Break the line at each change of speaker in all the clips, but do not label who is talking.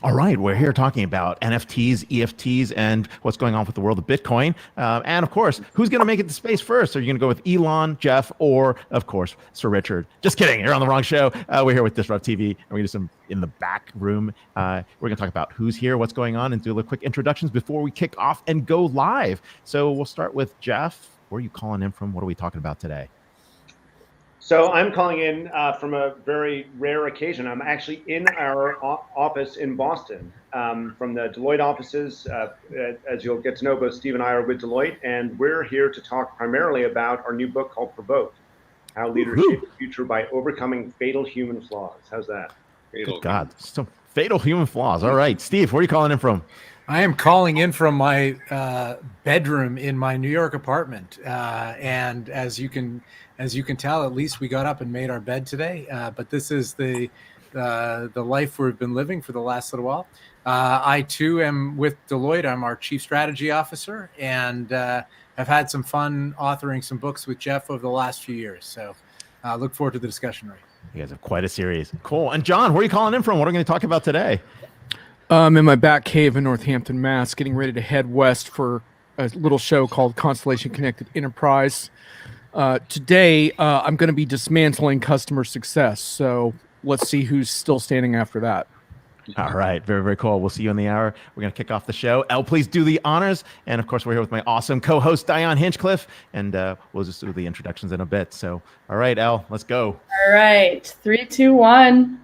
All right, we're here talking about NFTs, EFTs, and what's going on with the world of Bitcoin. And of course, who's going to make it to space first? Are you going to go with Elon, Geoff, or of course, Sir Richard? Just kidding, you're on the wrong show. We're here with DisrupTV, and we're going to do some in the back room. We're going to talk about who's here, what's going on, and do a little quick introductions before we kick off and go live. So we'll start with Geoff. Where are you calling in from? What are we talking about today?
So I'm calling in from a very rare occasion. I'm actually in our office in Boston, from the Deloitte offices. As you'll get to know, both Steve and I are with Deloitte, and we're here to talk primarily about our new book called Provoke: How Leaders Shape the Future by Overcoming Fatal Human Flaws. How's that?
Good God, some fatal human flaws. All right, Steve, where are you calling in from?
I am calling in from my bedroom in my New York apartment, and as you can tell, at least we got up and made our bed today. But this is the life we've been living for the last little while. I too am with Deloitte. I'm our Chief Strategy Officer, and have had some fun authoring some books with Geoff over the last few years. So look forward to the discussion, Ray.
You guys have quite a series. Cool. And Jon, where are you calling in from? What are we going to talk about today?
I'm in my back cave in Northampton, Mass, getting ready to head west for a little show called Constellation Connected Enterprise. Today, I'm going to be dismantling customer success. So let's see who's still standing after that.
All right. Very, very cool. We'll see you in the hour. We're going to kick off the show. Elle, please do the honors. And of course, we're here with my awesome co-host, Diane Hinchcliffe. And we'll just do the introductions in a bit. So, all right, Elle, let's go.
All right. 3, 2, 1.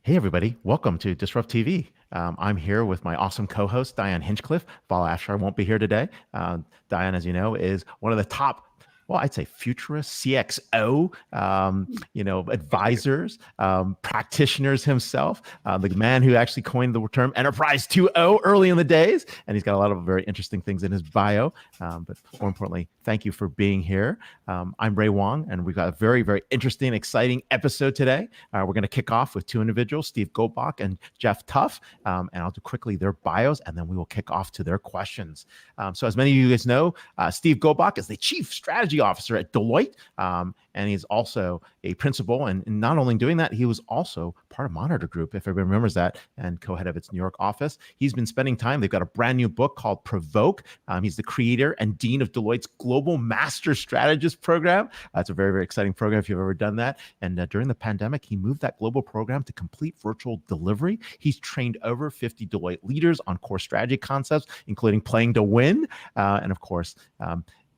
Hey, everybody. Welcome to DisrupTV. I'm here with my awesome co-host, Diane Hinchcliffe. Vala Afshar won't be here today. Diane, as you know, is one of the top, well, I'd say futurist, CXO, advisors, practitioners himself, the man who actually coined the term Enterprise 2.0 early in the days. And he's got a lot of very interesting things in his bio. But more importantly, thank you for being here. I'm Ray Wang, and we've got a very, very interesting, exciting episode today. We're going to kick off with two individuals, Steve Goldbach and Geoff Tuff. And I'll do quickly their bios, and then we will kick off to their questions. So as many of you guys know, Steve Goldbach is the Chief Strategy Officer at Deloitte, and he's also a principal. And not only doing that, he was also part of Monitor Group, if everybody remembers that, and co-head of its New York office. He's been spending time. They've got a brand new book called Provoke. He's the creator and dean of Deloitte's Global Master Strategist program. It's a very, very exciting program if you've ever done that. And during the pandemic, he moved that global program to complete virtual delivery. He's trained over 50 Deloitte leaders on core strategy concepts, including playing to win, and of course,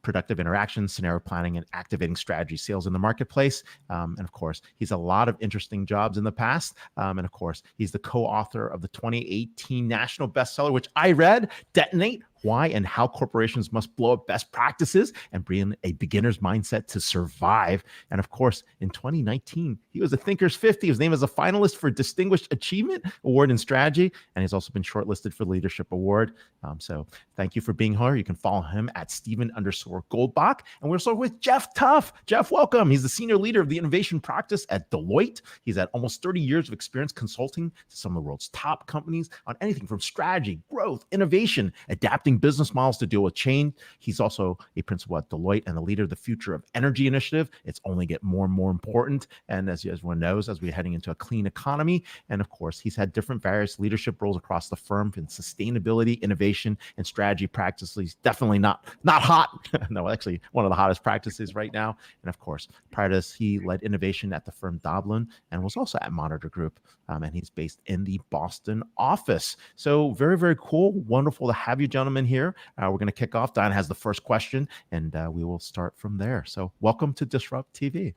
productive interactions, scenario planning, and activating strategy sales in the marketplace. And of course, he's a lot of interesting jobs in the past. And of course, he's the co-author of the 2018 national bestseller, which I read, Detonate: Why and How Corporations Must Blow Up Best Practices and Bring a Beginner's Mindset to Survive. And of course, in 2019, he was a Thinkers 50. He was named as a finalist for Distinguished Achievement Award in Strategy, and he's also been shortlisted for the Leadership Award. So thank you for being here. You can follow him at Stephen_Goldbach. And we're also with Geoff Tuff. Geoff, welcome. He's the senior leader of the innovation practice at Deloitte. He's had almost 30 years of experience consulting to some of the world's top companies on anything from strategy, growth, innovation, adapting business models to deal with change. He's also a principal at Deloitte and the leader of the Future of Energy Initiative. It's only get more and more important. And as everyone knows, as we're heading into a clean economy, and of course, he's had different various leadership roles across the firm in sustainability, innovation, and strategy practices. He's definitely not hot. No, actually one of the hottest practices right now. And of course, prior to this, he led innovation at the firm Doblin and was also at Monitor Group. And he's based in the Boston office. So very, very cool. Wonderful to have you gentlemen here. We're going to kick off. Diane has the first question, and we will start from there. So welcome to DisrupTV.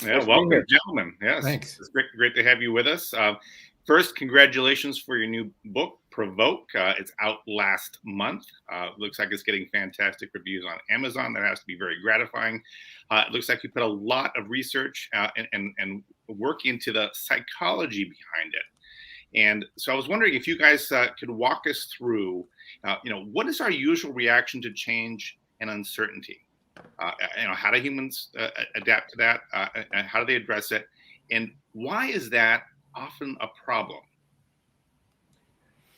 Yeah, welcome, gentlemen. Yes, thanks. It's great to have you with us. First, congratulations for your new book, Provoke. It's out last month. Looks like it's getting fantastic reviews on Amazon. That has to be very gratifying. It looks like you put a lot of research and work into the psychology behind it. And so I was wondering if you guys could walk us through, what is our usual reaction to change and uncertainty? How do humans adapt to that? And how do they address it? And why is that often a problem?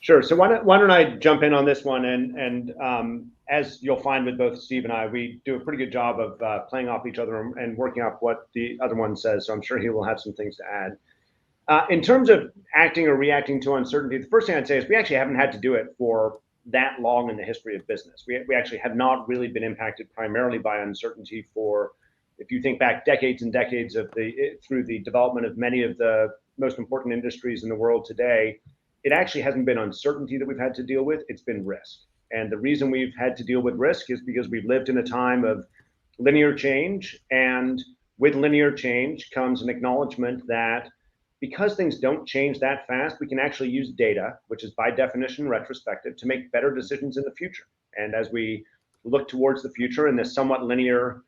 Sure. So why don't I jump in on this one? And as you'll find with both Steve and I, we do a pretty good job of playing off each other and working off what the other one says. So I'm sure he will have some things to add. In terms of acting or reacting to uncertainty, the first thing I'd say is we actually haven't had to do it for that long in the history of business. We actually have not really been impacted primarily by uncertainty for, if you think back decades and decades through the development of many of the most important industries in the world today, it actually hasn't been uncertainty that we've had to deal with, it's been risk. And the reason we've had to deal with risk is because we've lived in a time of linear change, and with linear change comes an acknowledgement that because things don't change that fast, we can actually use data, which is by definition retrospective, to make better decisions in the future. And as we look towards the future in this somewhat linear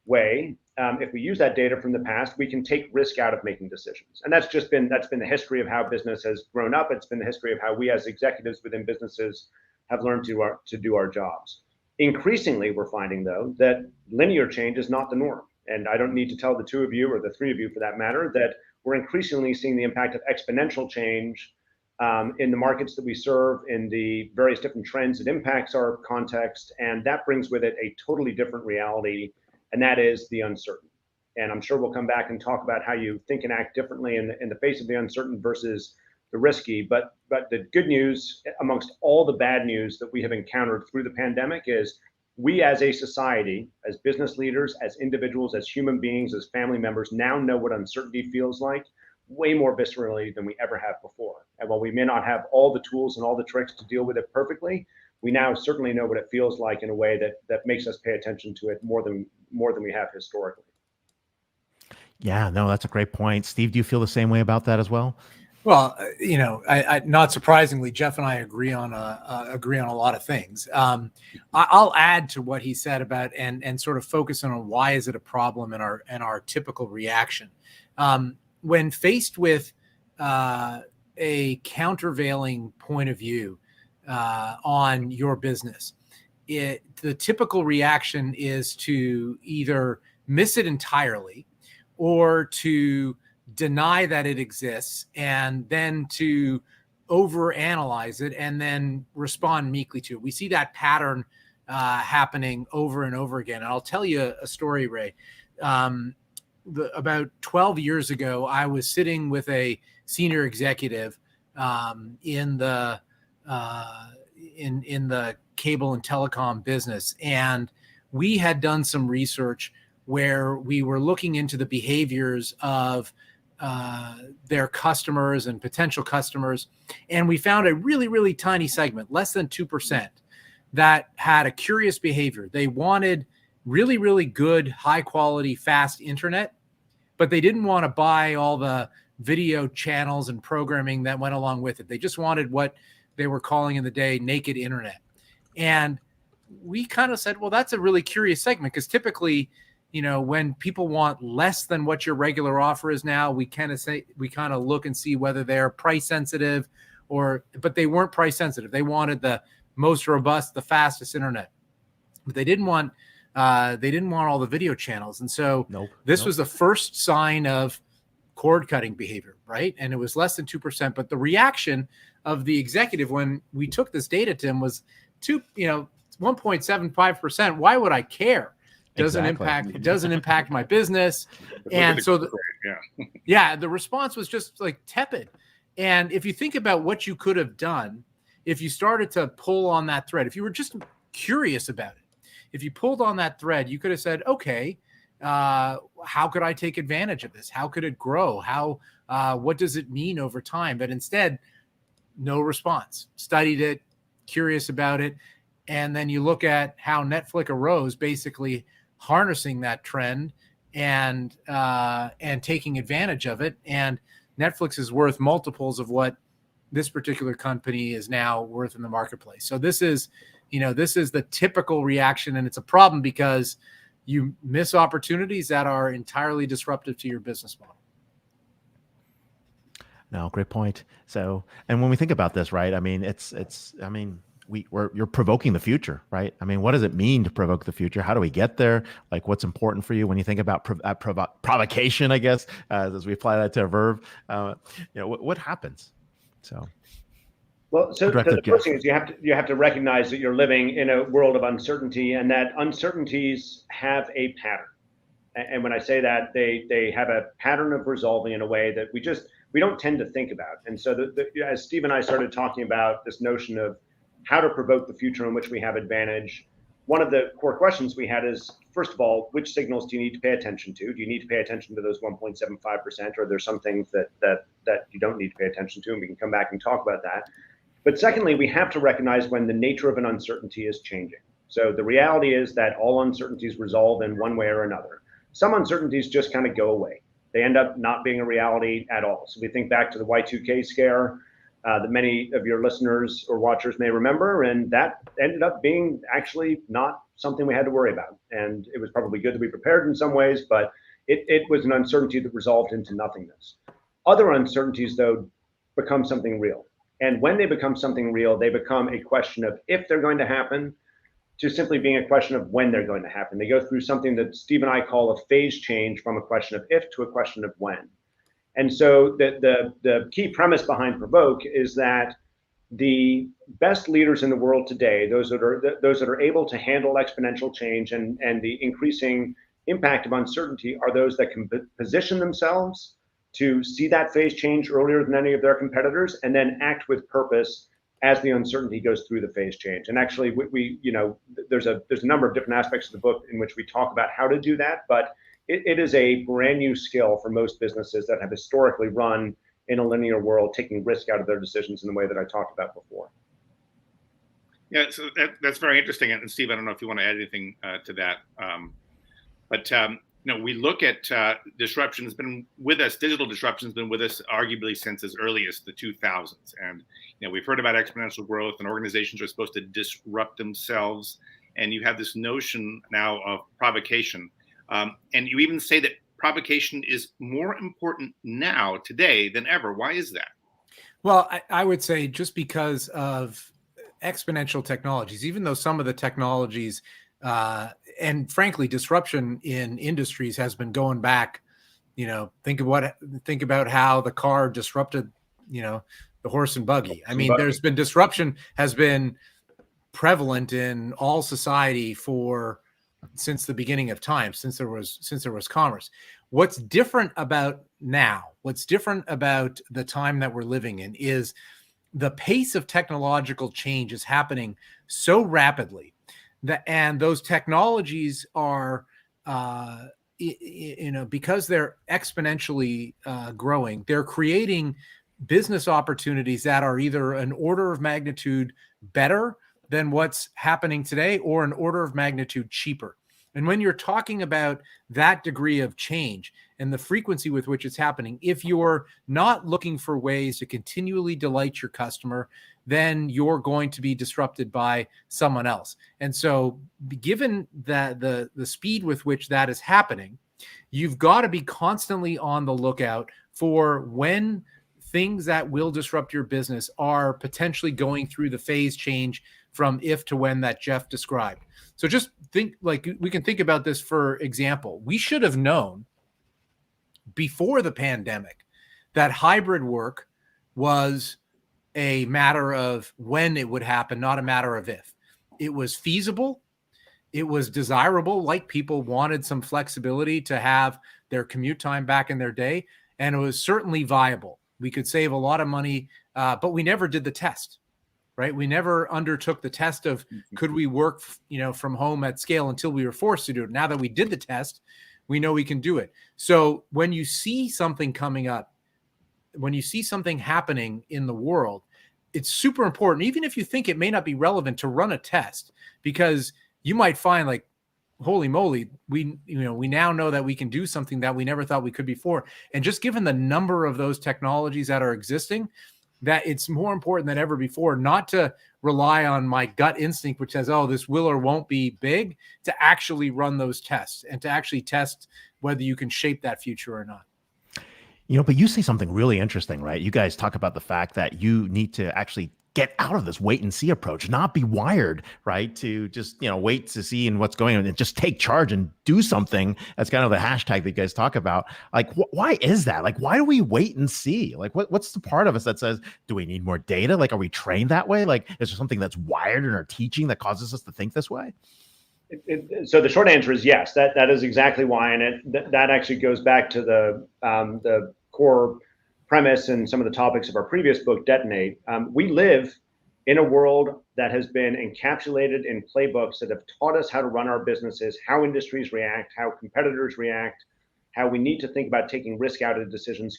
way, if we use that data from the past, we can take risk out of making decisions. And that's been the history of how business has grown up. It's been the history of how we as executives within businesses have learned to do our jobs. Increasingly, we're finding, though, that linear change is not the norm. And I don't need to tell the two of you, or the three of you for that matter, that we're increasingly seeing the impact of exponential change in the markets that we serve, in the various different trends that impacts our context. And that brings with it a totally different reality, and that is the uncertain. And I'm sure we'll come back and talk about how you think and act differently in the face of the uncertain versus the risky. But the good news amongst all the bad news that we have encountered through the pandemic is we as a society, as business leaders, as individuals, as human beings, as family members, now know what uncertainty feels like way more viscerally than we ever have before. And while we may not have all the tools and all the tricks to deal with it perfectly, we now certainly know what it feels like in a way that makes us pay attention to it more than we have historically.
Yeah, no, that's a great point. Steve, do you feel the same way about that as well?
Well, I not surprisingly, Geoff and I agree on a lot of things. I'll add to what he said about and sort of focus on why is it a problem in our typical reaction. When faced with a countervailing point of view on your business, the typical reaction is to either miss it entirely or to deny that it exists, and then to overanalyze it and then respond meekly to it. We see that pattern happening over and over again. And I'll tell you a story, Ray. About 12 years ago, I was sitting with a senior executive in the cable and telecom business, and we had done some research where we were looking into the behaviors of their customers and potential customers. And we found a really, really tiny segment, less than 2%, that had a curious behavior. They wanted really, really good, high quality, fast internet, but they didn't want to buy all the video channels and programming that went along with it. They just wanted what they were calling in the day naked internet. And we kind of said, well, that's a really curious segment, because typically, when people want less than what your regular offer is now, we kind of look and see whether they're price sensitive but they weren't price sensitive. They wanted the most robust, the fastest internet, but they didn't want all the video channels. And so this was the first sign of cord cutting behavior, right? And it was less than 2%, but the reaction of the executive when we took this data to him was 1.75%. Why would I care? It doesn't impact my business. And so the response was just like tepid. And if you think about what you could have done, if you started to pull on that thread, if you were just curious about it, if you pulled on that thread, you could have said, okay, how could I take advantage of this? How could it grow? What does it mean over time? But instead, no response. Studied it, curious about it. And then you look at how Netflix arose, basically harnessing that trend and taking advantage of it. And Netflix is worth multiples of what this particular company is now worth in the marketplace. So this is the typical reaction, and it's a problem because you miss opportunities that are entirely disruptive to your business model.
No, great point. So, and when we think about this, right? I mean, you're provoking the future, right? I mean, what does it mean to provoke the future? How do we get there? Like, what's important for you when you think about provocation, I guess, as we apply that to a verb, what happens? So
the first thing is you have to recognize that you're living in a world of uncertainty, and that uncertainties have a pattern. And when I say that, they have a pattern of resolving in a way that we don't tend to think about. And so as Steve and I started talking about this notion of how to provoke the future in which we have advantage, one of the core questions we had is, first of all, which signals do you need to pay attention to? Do you need to pay attention to those 1.75%, or are there some things that you don't need to pay attention to? And we can come back and talk about that. But secondly, we have to recognize when the nature of an uncertainty is changing. So the reality is that all uncertainties resolve in one way or another. Some uncertainties just kind of go away. They end up not being a reality at all. So we think back to the Y2K scare that many of your listeners or watchers may remember, and that ended up being actually not something we had to worry about. And it was probably good to be prepared in some ways, but it was an uncertainty that resolved into nothingness. Other uncertainties, though, become something real. And when they become something real, they become a question of if they're going to happen, to simply being a question of when they're going to happen. They go through something that Steve and I call a phase change from a question of if to a question of when. And so the key premise behind Provoke is that the best leaders in the world today, those that are able to handle exponential change and the increasing impact of uncertainty, are those that can position themselves to see that phase change earlier than any of their competitors, and then act with purpose as the uncertainty goes through the phase change. And actually, there's a number of different aspects of the book in which we talk about how to do that, but it is a brand new skill for most businesses that have historically run in a linear world, taking risk out of their decisions in the way that I talked about before.
Yeah, so that's very interesting. And Steve, I don't know if you want to add anything to that, but we look at disruption has been with us. Digital disruption has been with us arguably since as early as the 2000s. And we've heard about exponential growth, and organizations are supposed to disrupt themselves. And you have this notion now of provocation. And you even say that provocation is more important now, today, than ever. Why is that?
Well, I would say just because of exponential technologies, even though some of the technologies and frankly, disruption in industries has been going back. Think about how the car disrupted, the horse and buggy. I mean, there's been disruption has been prevalent in all society since the beginning of time, since there was commerce. What's different about now? What's different about the time that we're living in is the pace of technological change is happening so rapidly. And those technologies are, because they're exponentially growing, they're creating business opportunities that are either an order of magnitude better than what's happening today or an order of magnitude cheaper. And when you're talking about that degree of change and the frequency with which it's happening, if you're not looking for ways to continually delight your customer, then you're going to be disrupted by someone else. And so given that the speed with which that is happening, you've got to be constantly on the lookout for when things that will disrupt your business are potentially going through the phase change from if to when that Geoff described. So just think, like, we can think about this. For example, we should have known before the pandemic that hybrid work was a matter of when it would happen, not a matter of if. It was feasible. It was desirable, like people wanted some flexibility to have their commute time back in their day. And it was certainly viable. We could save a lot of money, but we never did the test, right? We never undertook the test of could we work, from home at scale until we were forced to do it. Now that we did the test, we know we can do it. So when you see something coming up, when you see something happening in the world, it's super important, even if you think it may not be relevant, to run a test, because you might find, like, holy moly, we now know that we can do something that we never thought we could before. And just given the number of those technologies that are existing, that it's more important than ever before not to rely on my gut instinct, which says, oh, this will or won't be big, to actually run those tests and to actually test whether you can shape that future or not.
But you say something really interesting, right? You guys talk about the fact that you need to actually get out of this wait and see approach, not be wired, right? To just, wait to see and what's going on and just take charge and do something. That's kind of the hashtag that you guys talk about. Like, why is that? Like, why do we wait and see? Like, what's the part of us that says, do we need more data? Like, are we trained that way? Like, is there something that's wired in our teaching that causes us to think this way?
So the short answer is yes, that is exactly why. And that actually goes back to the core premise and some of the topics of our previous book, Detonate, we live in a world that has been encapsulated in playbooks that have taught us how to run our businesses, how industries react, how competitors react, how we need to think about taking risk out of decisions,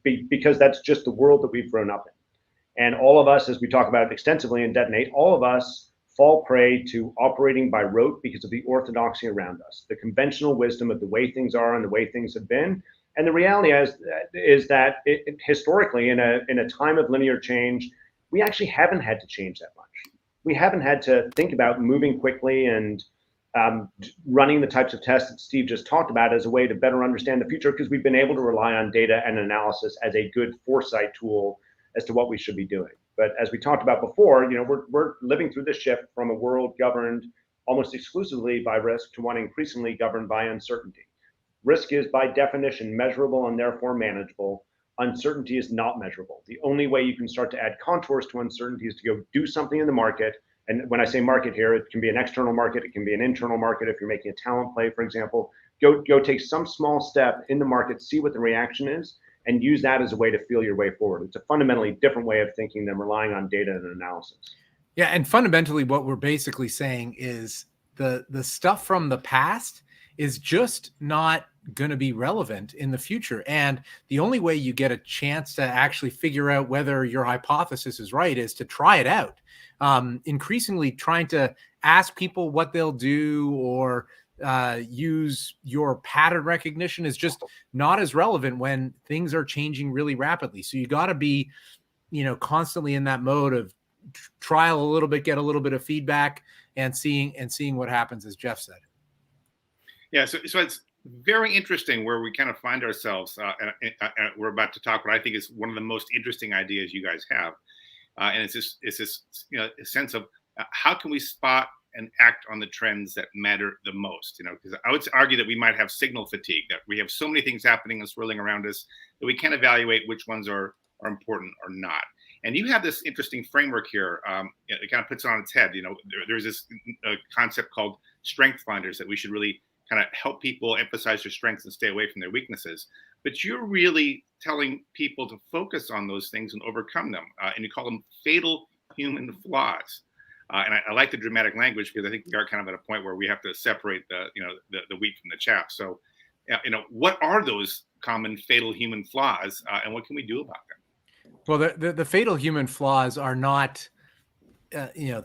because that's just the world that we've grown up in. And all of us, as we talk about extensively in Detonate, all of us fall prey to operating by rote because of the orthodoxy around us, the conventional wisdom of the way things are and the way things have been. And the reality is that historically, in a time of linear change, we actually haven't had to change that much. We haven't had to think about moving quickly and running the types of tests that Steve just talked about as a way to better understand the future, because we've been able to rely on data and analysis as a good foresight tool as to what we should be doing. But as we talked about before, we're living through this shift from a world governed almost exclusively by risk to one increasingly governed by uncertainty. Risk is by definition measurable and therefore manageable. Uncertainty is not measurable. The only way you can start to add contours to uncertainty is to go do something in the market. And when I say market here, it can be an external market, it can be an internal market. If you're making a talent play, for example, go take some small step in the market, see what the reaction is, and use that as a way to feel your way forward. It's a fundamentally different way of thinking than relying on data and analysis.
Yeah, and fundamentally what we're basically saying is the stuff from the past is just not going to be relevant in the future. And the only way you get a chance to actually figure out whether your hypothesis is right is to try it out. Increasingly trying to ask people what they'll do or use your pattern recognition is just not as relevant when things are changing really rapidly. So you got to be, constantly in that mode of trial a little bit, get a little bit of feedback, and seeing what happens, as Geoff said.
Yeah, so it's very interesting where we kind of find ourselves. We're about to talk what I think is one of the most interesting ideas you guys have, and it's this a sense of how can we spot and act on the trends that matter the most. Because I would argue that we might have signal fatigue, that we have so many things happening and swirling around us that we can't evaluate which ones are important or not. And you have this interesting framework here. It kind of puts it on its head. There's this concept called strength finders that we should really kind of help people emphasize their strengths and stay away from their weaknesses. But you're really telling people to focus on those things and overcome them. And you call them fatal human flaws. And I like the dramatic language because I think we are kind of at a point where we have to separate the wheat from the chaff. So, what are those common fatal human flaws, and what can we do about them?
Well, the fatal human flaws are not,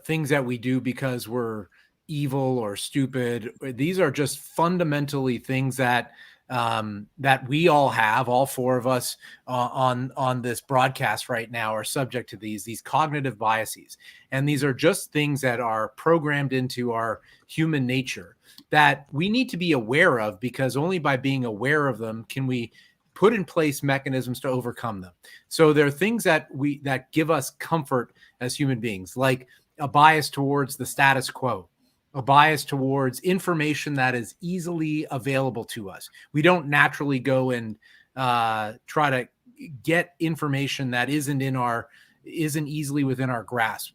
things that we do because we're evil or stupid. These are just fundamentally things that we all have, all four of us on this broadcast right now are subject to these cognitive biases. And these are just things that are programmed into our human nature that we need to be aware of, because only by being aware of them can we put in place mechanisms to overcome them. So there are things that give us comfort as human beings, like a bias towards the status quo, a bias towards information that is easily available to us. We don't naturally go and try to get information that isn't easily within our grasp.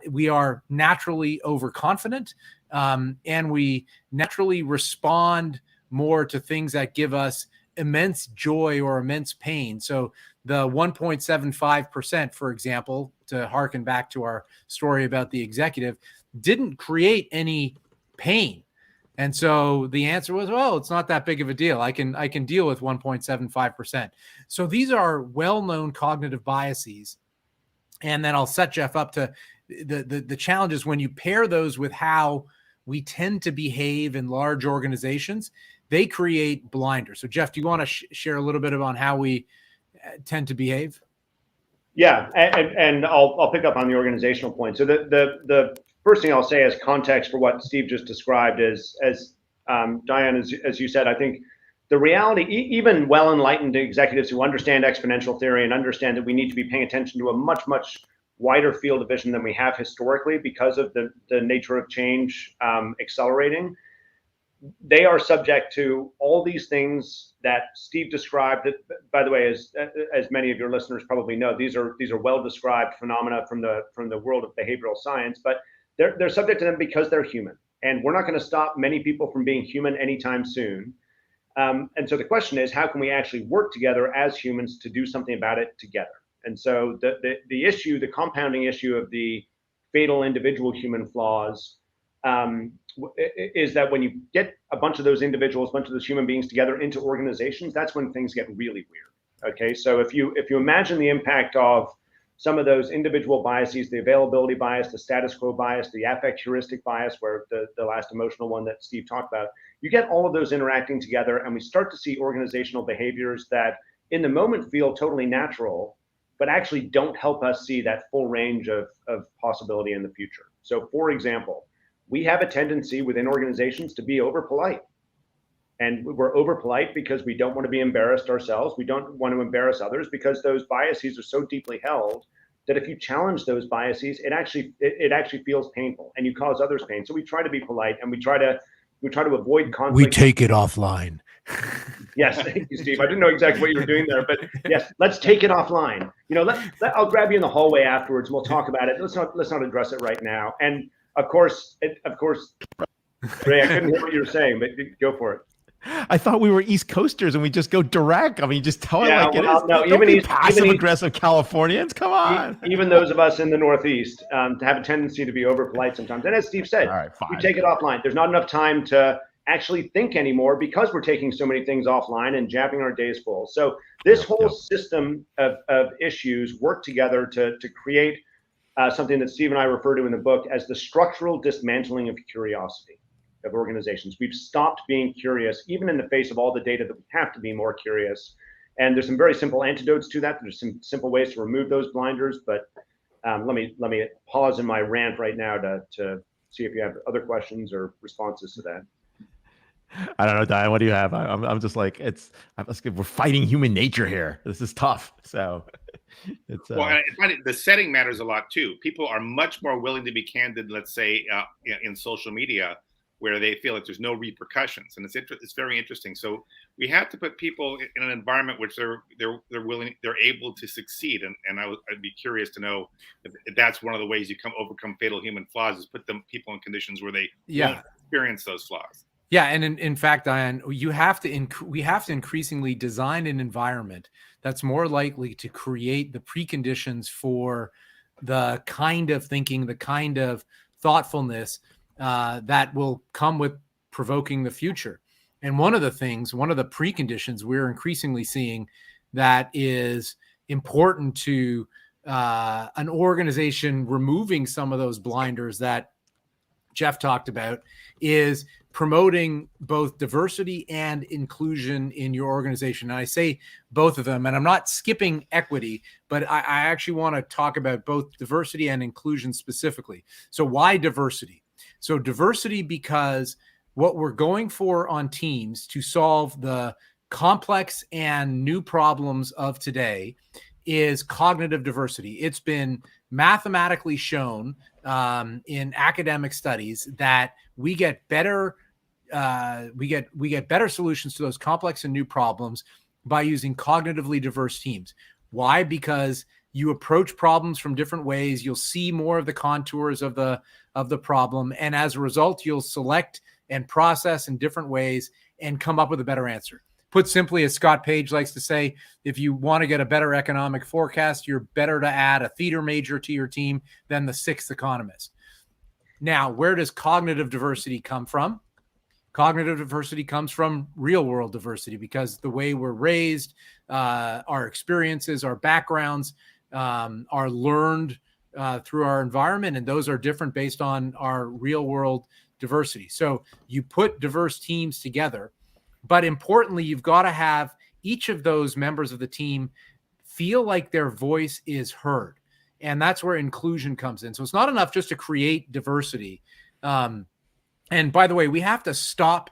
We are naturally overconfident, and we naturally respond more to things that give us immense joy or immense pain. So the 1.75%, for example, to harken back to our story about the executive, didn't create any pain. And so the answer was, well, it's not that big of a deal. I can deal with 1.75%. So these are well-known cognitive biases. And then I'll set Geoff up to the challenges when you pair those with how we tend to behave in large organizations. They create blinders. So Geoff, do you want to share a little bit about how we tend to behave?
Yeah, and I'll pick up on the organizational point. So the first thing I'll say as context for what Steve just described is, as Diane, as you said, I think the reality, even well-enlightened executives who understand exponential theory and understand that we need to be paying attention to a much, much wider field of vision than we have historically because of the nature of change accelerating, they are subject to all these things that Steve described. That, by the way, as many of your listeners probably know, these are well-described phenomena from the world of behavioral science, but they're subject to them because they're human. And we're not going to stop many people from being human anytime soon. And so the question is, how can we actually work together as humans to do something about it together? And so the issue, the compounding issue of the fatal individual human flaws is that when you get a bunch of those individuals, a bunch of those human beings together into organizations, that's when things get really weird. Okay, so if you imagine the impact of some of those individual biases, the availability bias, the status quo bias, the affect heuristic bias, where the last emotional one that Steve talked about, you get all of those interacting together, and we start to see organizational behaviors that in the moment feel totally natural, but actually don't help us see that full range of possibility in the future. So for example, we have a tendency within organizations to be over polite. And we're over polite because we don't want to be embarrassed ourselves. We don't want to embarrass others because those biases are so deeply held that if you challenge those biases, it actually feels painful and you cause others pain. So we try to be polite and we try to avoid conflict.
We take it offline.
Yes, thank you, Steve. I didn't know exactly what you were doing there, but yes, let's take it offline. I'll grab you in the hallway afterwards and we'll talk about it. Let's not address it right now. And of course, Ray, I couldn't hear what you were saying, but go for it.
I thought we were East Coasters and we just go direct. I mean, just tell it like it is.
No,
Don't be passive-aggressive Californians. Come on.
Even those of us in the Northeast have a tendency to be over polite sometimes. And as Steve said, we take it offline. There's not enough time to actually think anymore because we're taking so many things offline and jabbing our days full. So this whole system of issues work together to create something that Steve and I refer to in the book as the structural dismantling of curiosity of organizations. We've stopped being curious, even in the face of all the data that we have to be more curious. And there's some very simple antidotes to that. There's some simple ways to remove those blinders. But let me pause in my rant right now to see if you have other questions or responses to that.
I don't know, Diane. What do you have? I'm just like we're fighting human nature here. This is tough. So it's
well, the setting matters a lot too. People are much more willing to be candid, let's say, in social media, where they feel like there's no repercussions, and it's very interesting. So we have to put people in an environment which they're able to succeed, and I'd be curious to know if that's one of the ways you overcome fatal human flaws is put people in conditions where they won't experience those flaws.
Yeah, and in fact, Diane, we have to increasingly design an environment that's more likely to create the preconditions for the kind of thinking, the kind of thoughtfulness that will come with provoking the future. And one of the preconditions we're increasingly seeing that is important to an organization removing some of those blinders that Geoff talked about is promoting both diversity and inclusion in your organization. And I say both of them, and I'm not skipping equity, but I actually want to talk about both diversity and inclusion specifically. So why diversity? So diversity because what we're going for on teams to solve the complex and new problems of today is cognitive diversity. It's been mathematically shown in academic studies that we get better solutions to those complex and new problems by using cognitively diverse teams. Why? Because you approach problems from different ways. You'll see more of the contours of the problem, and as a result, you'll select and process in different ways and come up with a better answer. Put simply, as Scott Page likes to say, if you want to get a better economic forecast, you're better to add a theater major to your team than the sixth economist. Now, where does cognitive diversity come from? Cognitive diversity comes from real world diversity because the way we're raised, our experiences, our backgrounds are learned through our environment, and those are different based on our real world diversity. So you put diverse teams together, but importantly, you've got to have each of those members of the team feel like their voice is heard. And that's where inclusion comes in. So it's not enough just to create diversity. And by the way, we have to stop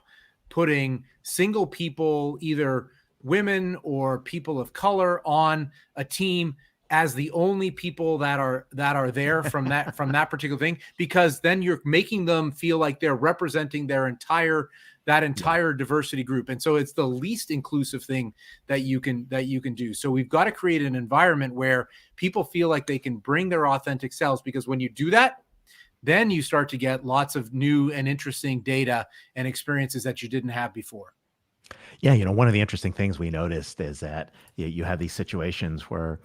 putting single people, either women or people of color, on a team as the only people that are there from that particular thing, because then you're making them feel like they're representing that entire diversity group. And so it's the least inclusive thing that you can do. So we've got to create an environment where people feel like they can bring their authentic selves, because when you do that, then you start to get lots of new and interesting data and experiences that you didn't have before.
Yeah, one of the interesting things we noticed is that you have these situations where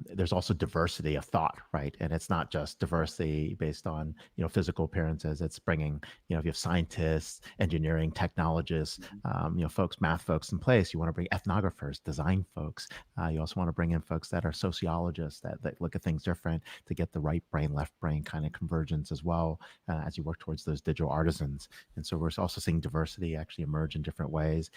there's also diversity of thought, right? And it's not just diversity based on physical appearances. It's bringing if you have scientists, engineering, technologists, folks, math folks in place. You want to bring ethnographers, design folks. You also want to bring in folks that are sociologists that look at things different to get the right brain, left brain kind of convergence as well as you work towards those digital artisans. And so we're also seeing diversity actually emerge in different ways.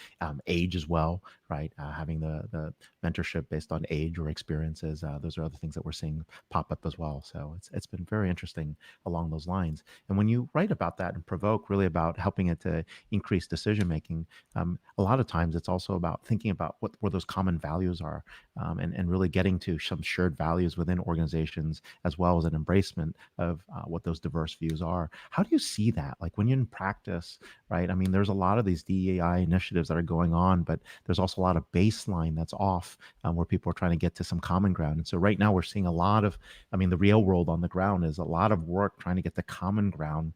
Age as well, right? Having the mentorship based on age or experiences. Those are other things that we're seeing pop up as well. So it's been very interesting along those lines. And when you write about that and provoke, really about helping it to increase decision making, a lot of times it's also about thinking about where those common values are, and really getting to some shared values within organizations, as well as an embracement of what those diverse views are. How do you see that? Like when you're in practice, right? I mean, there's a lot of these DEI initiatives that are going on, but there's also a lot of baseline that's off, where people are trying to get to some common ground. And so right now we're seeing a lot of, the real world on the ground is a lot of work trying to get the common ground,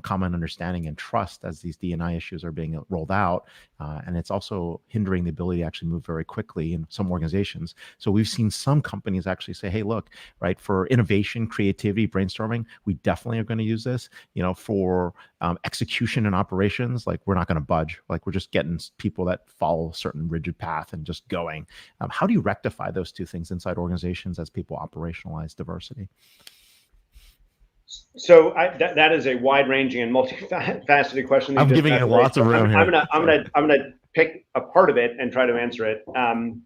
common understanding and trust as these D&I issues are being rolled out. And it's also hindering the ability to actually move very quickly in some organizations. So we've seen some companies actually say, hey, look, right, for innovation, creativity, brainstorming, we definitely are going to use this, for execution and operations, like we're not going to budge. Like we're just getting people that follow a certain rigid path and just going. How do you rectify those two things inside organizations as people operationalize diversity?
So that is a wide-ranging and multifaceted question.
I'm giving you lots of room here.
I'm gonna pick a part of it and try to answer it. And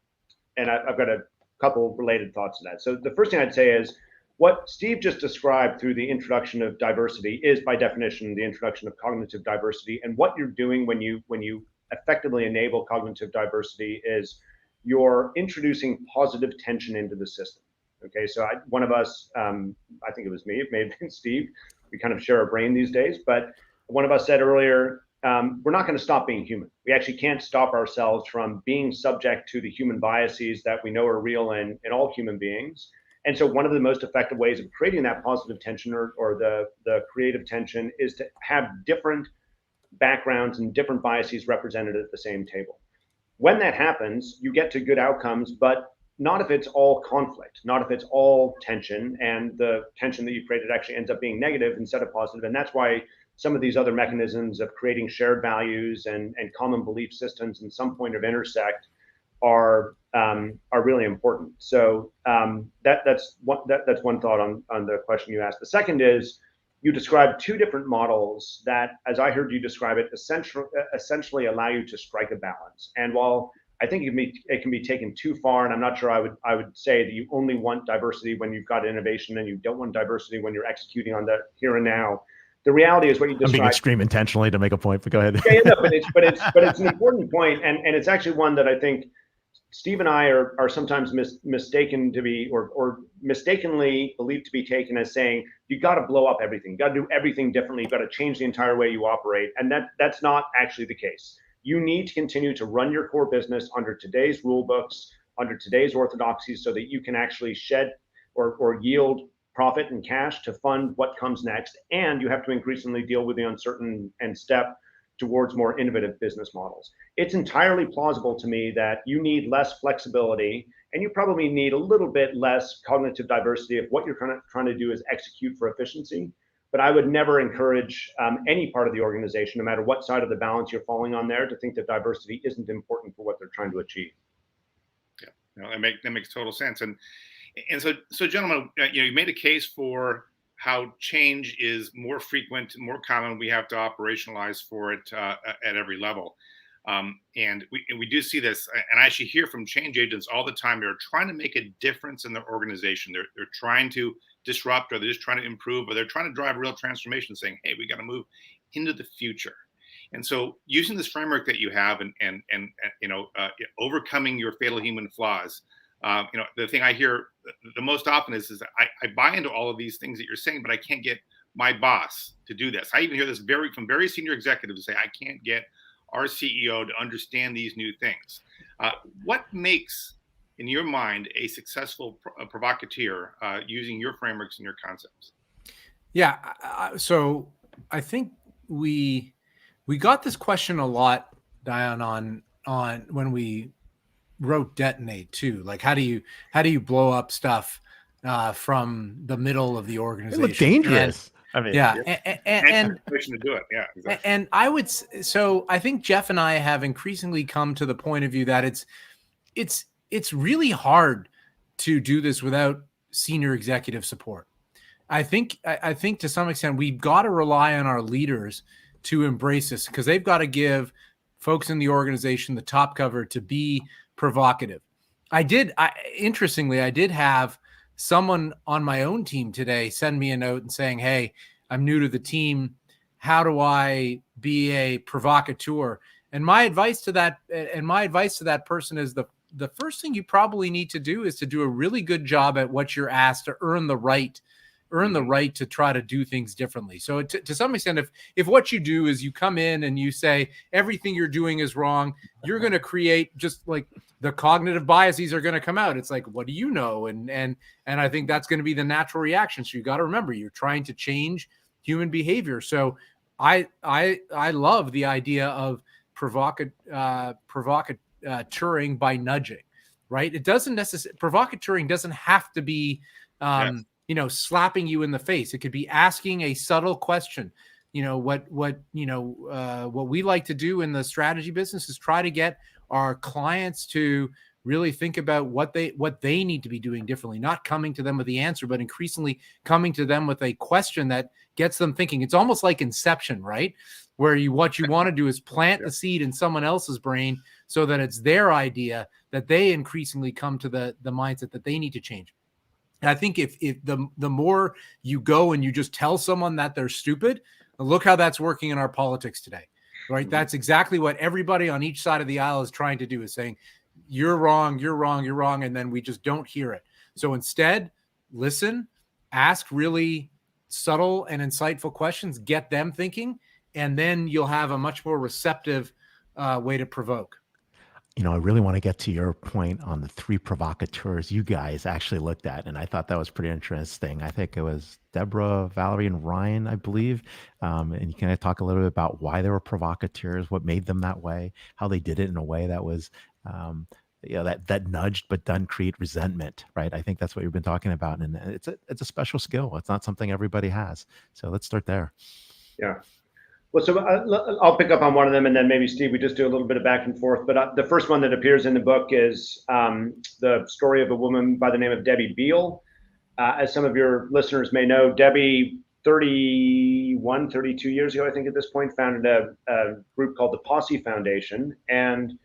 I've got a couple related thoughts to that. So the first thing I'd say is what Steve just described through the introduction of diversity is by definition the introduction of cognitive diversity. And what you're doing when you effectively enable cognitive diversity is you're introducing positive tension into the system. Okay, so one of us, I think it was me, it may have been Steve, we kind of share a brain these days, but one of us said earlier, we're not going to stop being human. We actually can't stop ourselves from being subject to the human biases that we know are real in all human beings. And so one of the most effective ways of creating that positive tension or the creative tension is to have different backgrounds and different biases represented at the same table. When that happens, you get to good outcomes, but not if it's all conflict, not if it's all tension, and the tension that you created actually ends up being negative instead of positive. And that's why some of these other mechanisms of creating shared values and common belief systems and some point of intersect are really important. So that's one thought on the question you asked. The second is you described two different models that, as I heard you describe it, essentially allow you to strike a balance. And while I think it can be taken too far, and I'm not sure I would say that you only want diversity when you've got innovation and you don't want diversity when you're executing on the here and now. The reality is what you described.
I'm being extreme intentionally to make a point, but go ahead.
Yeah, no, but it's an important point, and it's actually one that I think Steve and I are sometimes mistaken to be or mistakenly believed to be taken as saying you got to blow up everything, you got to do everything differently, you got to change the entire way you operate, and that's not actually the case. You need to continue to run your core business under today's rule books, under today's orthodoxies, so that you can actually shed or yield profit and cash to fund what comes next. And you have to increasingly deal with the uncertain and step towards more innovative business models. It's entirely plausible to me that you need less flexibility and you probably need a little bit less cognitive diversity if what you're trying to do is execute for efficiency. But I would never encourage any part of the organization, no matter what side of the balance you're falling on there, to think that diversity isn't important for what they're trying to achieve.
Yeah, no, that makes total sense. And so gentlemen, you made a case for how change is more frequent, more common. We have to operationalize for it at every level. And we do see this, and I actually hear from change agents all the time. They're trying to make a difference in their organization. They're trying to disrupt, or they're just trying to improve, or they're trying to drive real transformation, saying, hey, we got to move into the future. And so using this framework that you have and overcoming your fatal human flaws, the thing I hear the most often is that I buy into all of these things that you're saying, but I can't get my boss to do this. I even hear this from very senior executives say, I can't get our CEO to understand these new things. What makes, in your mind, a successful provocateur using your frameworks and your concepts?
Yeah, so I think we got this question a lot Diane, on when we wrote Detonate too. Like, how do you blow up stuff from the middle of the organization?
It looked dangerous.
I mean, yeah, and
to do it. Yeah, exactly.
And I think Geoff and I have increasingly come to the point of view that it's really hard to do this without senior executive support. I think to some extent we've got to rely on our leaders to embrace this, because they've got to give folks in the organization the top cover to be provocative. Interestingly, I did have someone on my own team today send me a note and saying, "Hey, I'm new to the team. How do I be a provocateur?" And my advice to that person is the first thing you probably need to do is to do a really good job at what you're asked, to earn the right to try to do things differently. So to some extent, if what you do is you come in and you say everything you're doing is wrong, you're going to create, just like, the cognitive biases are going to come out. It's like, what do you know? And I think that's going to be the natural reaction. So you got to remember, you're trying to change human behavior. So I love the idea of provocateuring by nudging, right? It doesn't necessarily, provocateuring doesn't have to be slapping you in the face. It could be asking a subtle question. What we like to do in the strategy business is try to get our clients to really think about what they need to be doing differently, not coming to them with the answer, but increasingly coming to them with a question that gets them thinking. It's almost like Inception, right? Where what you want to do is plant the seed in someone else's brain so that it's their idea, that they increasingly come to the mindset that they need to change. And I think if the more you go and you just tell someone that they're stupid, look how that's working in our politics today, right? Mm-hmm. That's exactly what everybody on each side of the aisle is trying to do, is saying, you're wrong, you're wrong, you're wrong. And then we just don't hear it. So instead, listen, ask really subtle and insightful questions, get them thinking, and then you'll have a much more receptive way to provoke.
I really want to get to your point on the 3 provocateurs you guys actually looked at. And I thought that was pretty interesting. I think it was Deborah, Valerie, and Ryan, I believe. And you can talk a little bit about why they were provocateurs, what made them that way, how they did it in a way that was, that nudged but doesn't create resentment, right? I think that's what you've been talking about. And it's a special skill. It's not something everybody has. So let's start there.
Yeah. Well, so I'll pick up on one of them, and then maybe, Steve, we just do a little bit of back and forth. But the first one that appears in the book is the story of a woman by the name of Debbie Beale. As some of your listeners may know, Debbie, 32 years ago, I think at this point, founded a group called the Posse Foundation. And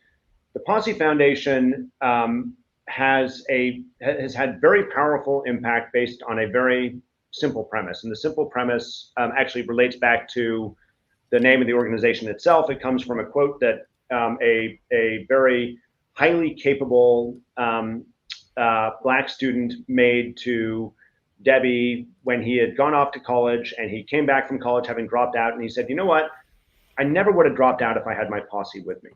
the Posse Foundation has had very powerful impact based on a very simple premise. And the simple premise actually relates back to the name of the organization itself. It comes from a quote that a very highly capable Black student made to Debbie when he had gone off to college, and he came back from college having dropped out, and he said, "You know what? I never would have dropped out if I had my posse with me."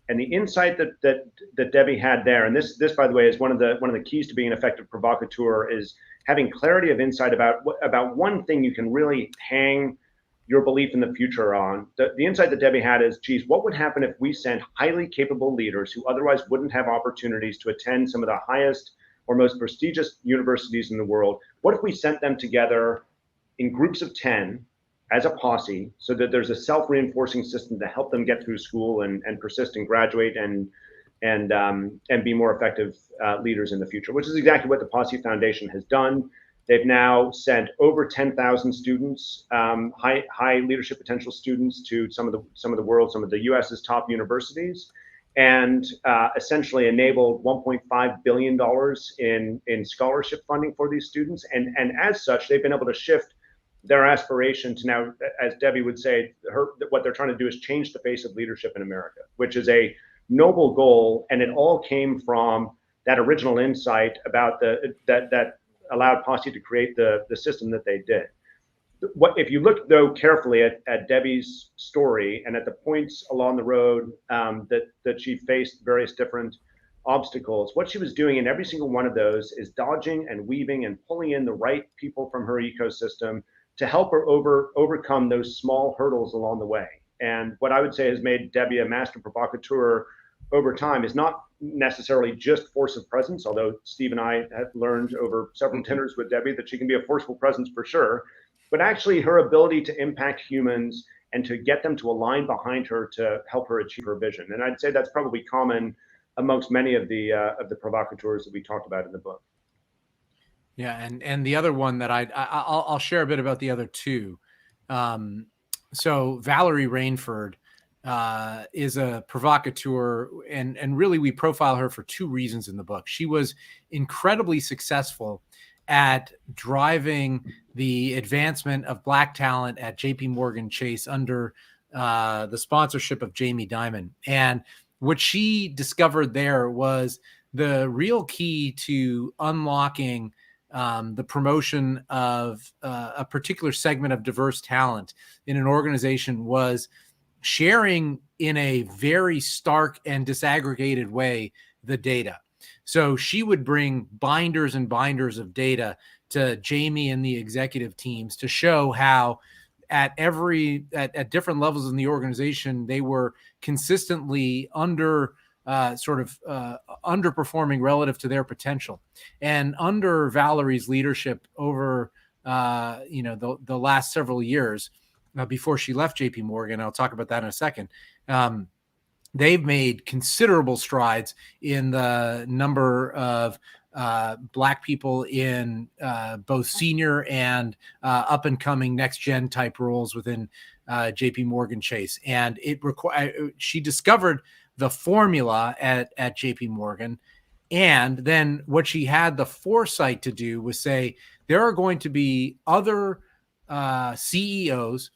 And the insight that Debbie had there, and this by the way is one of the keys to being an effective provocateur, is having clarity of insight about one thing you can really hang your belief in the future on. The insight that Debbie had is, geez, what would happen if we sent highly capable leaders who otherwise wouldn't have opportunities to attend some of the highest or most prestigious universities in the world? What if we sent them together in groups of 10 as a posse, so that there's a self-reinforcing system to help them get through school and persist and graduate and be more effective leaders in the future, which is exactly what the Posse Foundation has done. They've now sent over 10,000 students, high leadership potential students, to some of the U.S.'s top universities, and essentially enabled $1.5 billion in scholarship funding for these students. And as such, they've been able to shift their aspiration to now, as Debbie would say, what they're trying to do is change the face of leadership in America, which is a noble goal. And it all came from that original insight about that allowed Posse to create the system that they did. If you look, though, carefully at Debbie's story and at the points along the road that she faced various different obstacles, what she was doing in every single one of those is dodging and weaving and pulling in the right people from her ecosystem to help her overcome those small hurdles along the way. And what I would say has made Debbie a master provocateur over time is not necessarily just force of presence, although Steve and I have learned over several dinners with Debbie that she can be a forceful presence for sure, but actually her ability to impact humans and to get them to align behind her to help her achieve her vision. And I'd say that's probably common amongst many of the provocateurs that we talked about in the book.
Yeah, and the other one that I'll share a bit about the other two. So Valerie Rainford is a provocateur, and really we profile her for two reasons in the book. She was incredibly successful at driving the advancement of Black talent at JP Morgan Chase under the sponsorship of Jamie Dimon. And what she discovered there was the real key to unlocking the promotion of a particular segment of diverse talent in an organization was sharing in a very stark and disaggregated way the data. So she would bring binders and binders of data to Jamie and the executive teams to show how at different levels in the organization, they were consistently underperforming relative to their potential. And under Valerie's leadership over the last several years, before she left JP Morgan, I'll talk about that in a second, they've made considerable strides in the number of Black people in both senior and up and coming next gen type roles within JP Morgan Chase. And she discovered the formula at JP Morgan. And then what she had the foresight to do was say, there are going to be other CEOs,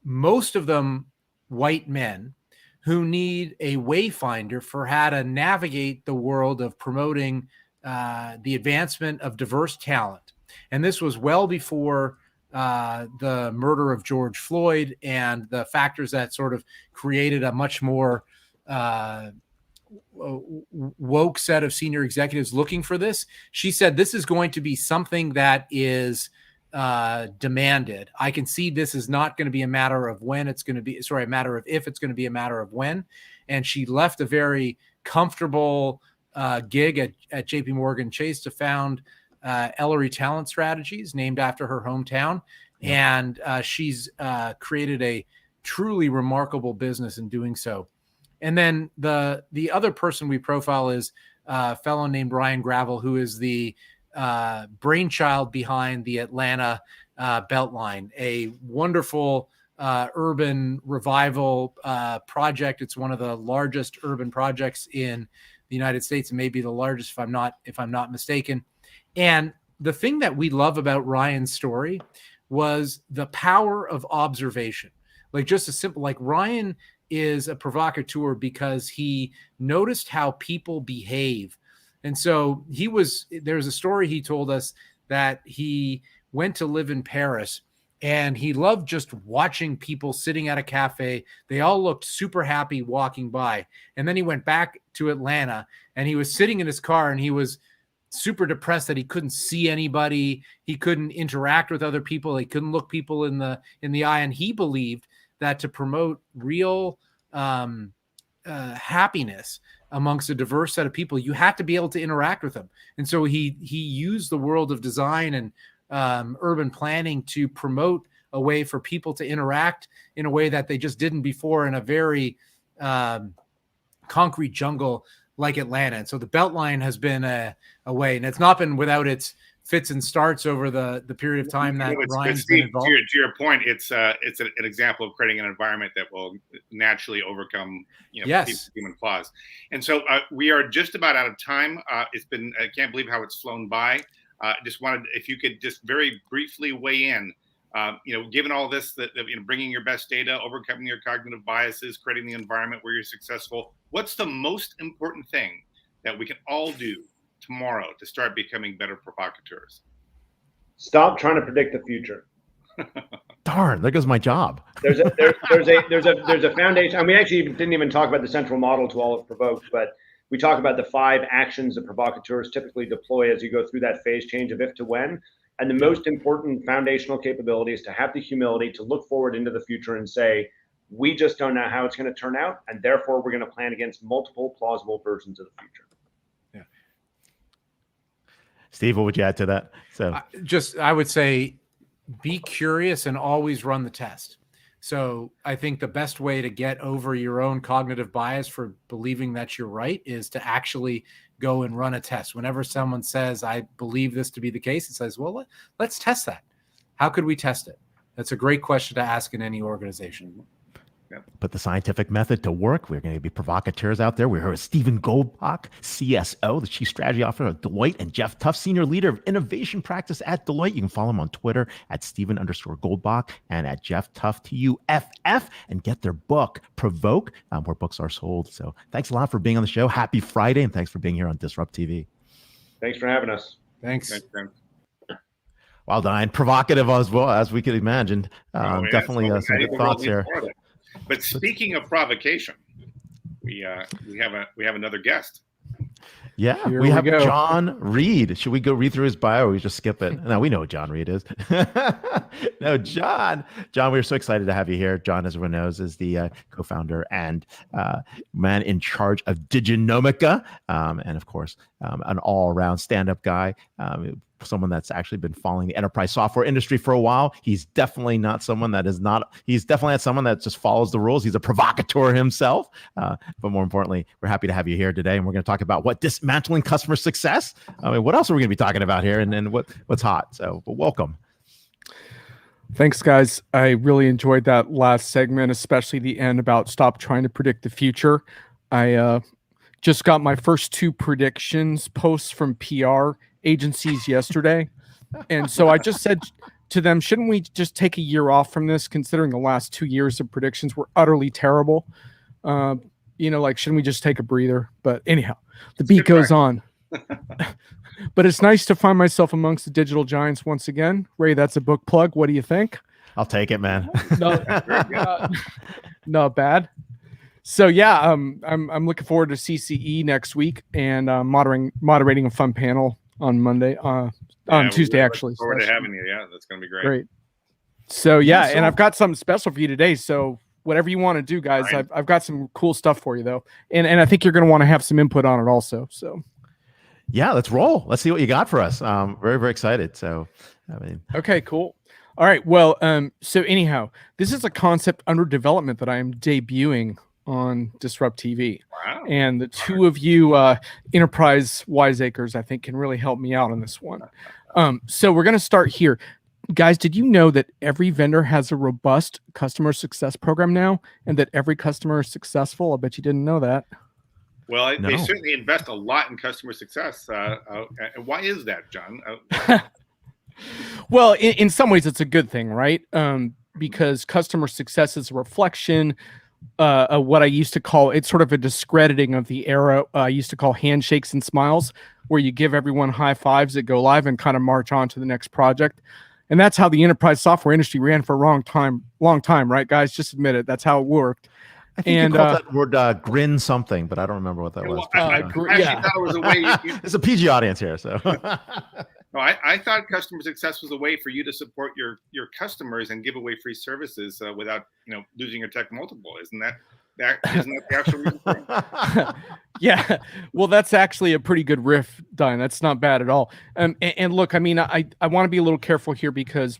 most of them white men, who need a wayfinder for how to navigate the world of promoting the advancement of diverse talent. And this was well before the murder of George Floyd and the factors that sort of created a much more woke set of senior executives looking for this. She said, this is going to be something that is demanded. I can see this is not going to be a matter of when it's going to be, a matter of if, it's going to be a matter of when. And she left a very comfortable gig at JP Morgan Chase to found Ellery Talent Strategies, named after her hometown. Yeah. And she's created a truly remarkable business in doing so. And then the other person we profile is a fellow named Ryan Gravel, who is the brainchild behind the Atlanta Beltline, a wonderful urban revival project. It's one of the largest urban projects in the United States, and maybe the largest, if I'm not mistaken. And the thing that we love about Ryan's story was the power of observation. Like just a simple, like Ryan is a provocateur because he noticed how people behave. And so there's a story he told us that he went to live in Paris and he loved just watching people sitting at a cafe. They all looked super happy walking by. And then he went back to Atlanta and he was sitting in his car and he was super depressed that he couldn't see anybody. He couldn't interact with other people. He couldn't look people in the eye. And he believed that to promote real happiness amongst a diverse set of people, you have to be able to interact with them. And so he used the world of design and urban planning to promote a way for people to interact in a way that they just didn't before in a very concrete jungle like Atlanta. And so the Beltline has been a way, and it's not been without its fits and starts over the period of time that Ryan's been involved.
To your point, it's an example of creating an environment that will naturally overcome human flaws. And so we are just about out of time. It's been, I can't believe how it's flown by. Just wanted, if you could just very briefly weigh in, given all this, that bringing your best data, overcoming your cognitive biases, creating the environment where you're successful, what's the most important thing that we can all do tomorrow to start becoming better provocateurs?
Stop trying to predict the future.
Darn, there goes my job.
There's a foundation, and we actually didn't even talk about the central model to all of Provoke, but we talk about the 5 actions that provocateurs typically deploy as you go through that phase change of if to when. And the most important foundational capability is to have the humility to look forward into the future and say, We just don't know how it's going to turn out, and therefore we're going to plan against multiple plausible versions of the future.
Yeah.
Steve, what would you add to that? So
I would say be curious and always run the test. So I think the best way to get over your own cognitive bias for believing that you're right is to actually go and run a test. Whenever someone says, I believe this to be the case, it says, well, let's test that. How could we test it? That's a great question to ask in any organization.
Put the scientific method to work. We're going to be provocateurs out there. We're here with Stephen Goldbach, CSO, the Chief Strategy Officer of Deloitte, and Geoff Tuff, Senior Leader of Innovation Practice at Deloitte. You can follow him on Twitter at Stephen_Goldbach and at Geoff Tuff, TUFF, and get their book, Provoke, where books are sold. So thanks a lot for being on the show. Happy Friday, and thanks for being here on DisrupTV.
Thanks for having us.
Thanks.
Well done. Provocative as well, as we could imagine. Definitely some good thoughts here.
But speaking of provocation, we have another guest.
Yeah,
Here
we have
go.
Jon Reed. Should we go read through his bio, or we just skip it? No, we know what Jon Reed is. No, Jon, we're so excited to have you here. Jon, as everyone knows, is the co-founder and man in charge of Diginomica, and of course, an all-around stand-up guy. Someone that's actually been following the enterprise software industry for a while. He's definitely not someone that just follows the rules. He's a provocateur himself. But more importantly, we're happy to have you here today. And we're going to talk about what dismantling customer success. I mean, what else are we going to be talking about here and what's hot? So welcome.
Thanks, guys. I really enjoyed that last segment, especially the end about stop trying to predict the future. I just got my first 2 predictions posts from PR agencies yesterday. And so I just said to them, shouldn't we just take a year off from this, considering the last 2 years of predictions were utterly terrible? Shouldn't we just take a breather? But anyhow, the beat goes on. But it's nice to find myself amongst the digital giants once again. Ray, that's a book plug. What do you think?
I'll take it, man.
Not bad. So yeah, I'm looking forward to CCE next week and moderating a fun panel on Monday, on Tuesday actually.
Look forward to having you. Yeah, that's going to be great.
Great. So yeah, and I've got something special for you today. So whatever you want to do, guys,
Right.
I've got some cool stuff for you though, and I think you're going to want to have some input on it also. So
Yeah, let's roll. Let's see what you got for us. Very, very excited. So,
okay, cool. All right. Well, so anyhow, this is a concept under development that I am debuting on DisrupTV.
Wow.
And the 2 of you enterprise wiseacres, I think, can really help me out on this one. So we're going to start here. Guys, did you know that every vendor has a robust customer success program now, and that every customer is successful? I bet you didn't know that.
Well,
No.
they certainly invest a lot in customer success. Why is that, Jon?
Well, in some ways, it's a good thing, right? Because customer success is a reflection what I used to call, it's sort of a discrediting of the era I used to call handshakes and smiles, where you give everyone high fives that go live and kind of march on to the next project. And that's how the enterprise software industry ran for a long time, right, guys? Just admit it. That's how it worked.
I think you called that word grin something, but I don't remember what that was.
I actually thought it was a way.
It's a PG audience here, so.
No, I thought customer success was a way for you to support your customers and give away free services without losing your tech multiple. Isn't that the actual reason for it?
Yeah, well, that's actually a pretty good riff, Diane. That's not bad at all. And look, I mean, I want to be a little careful here because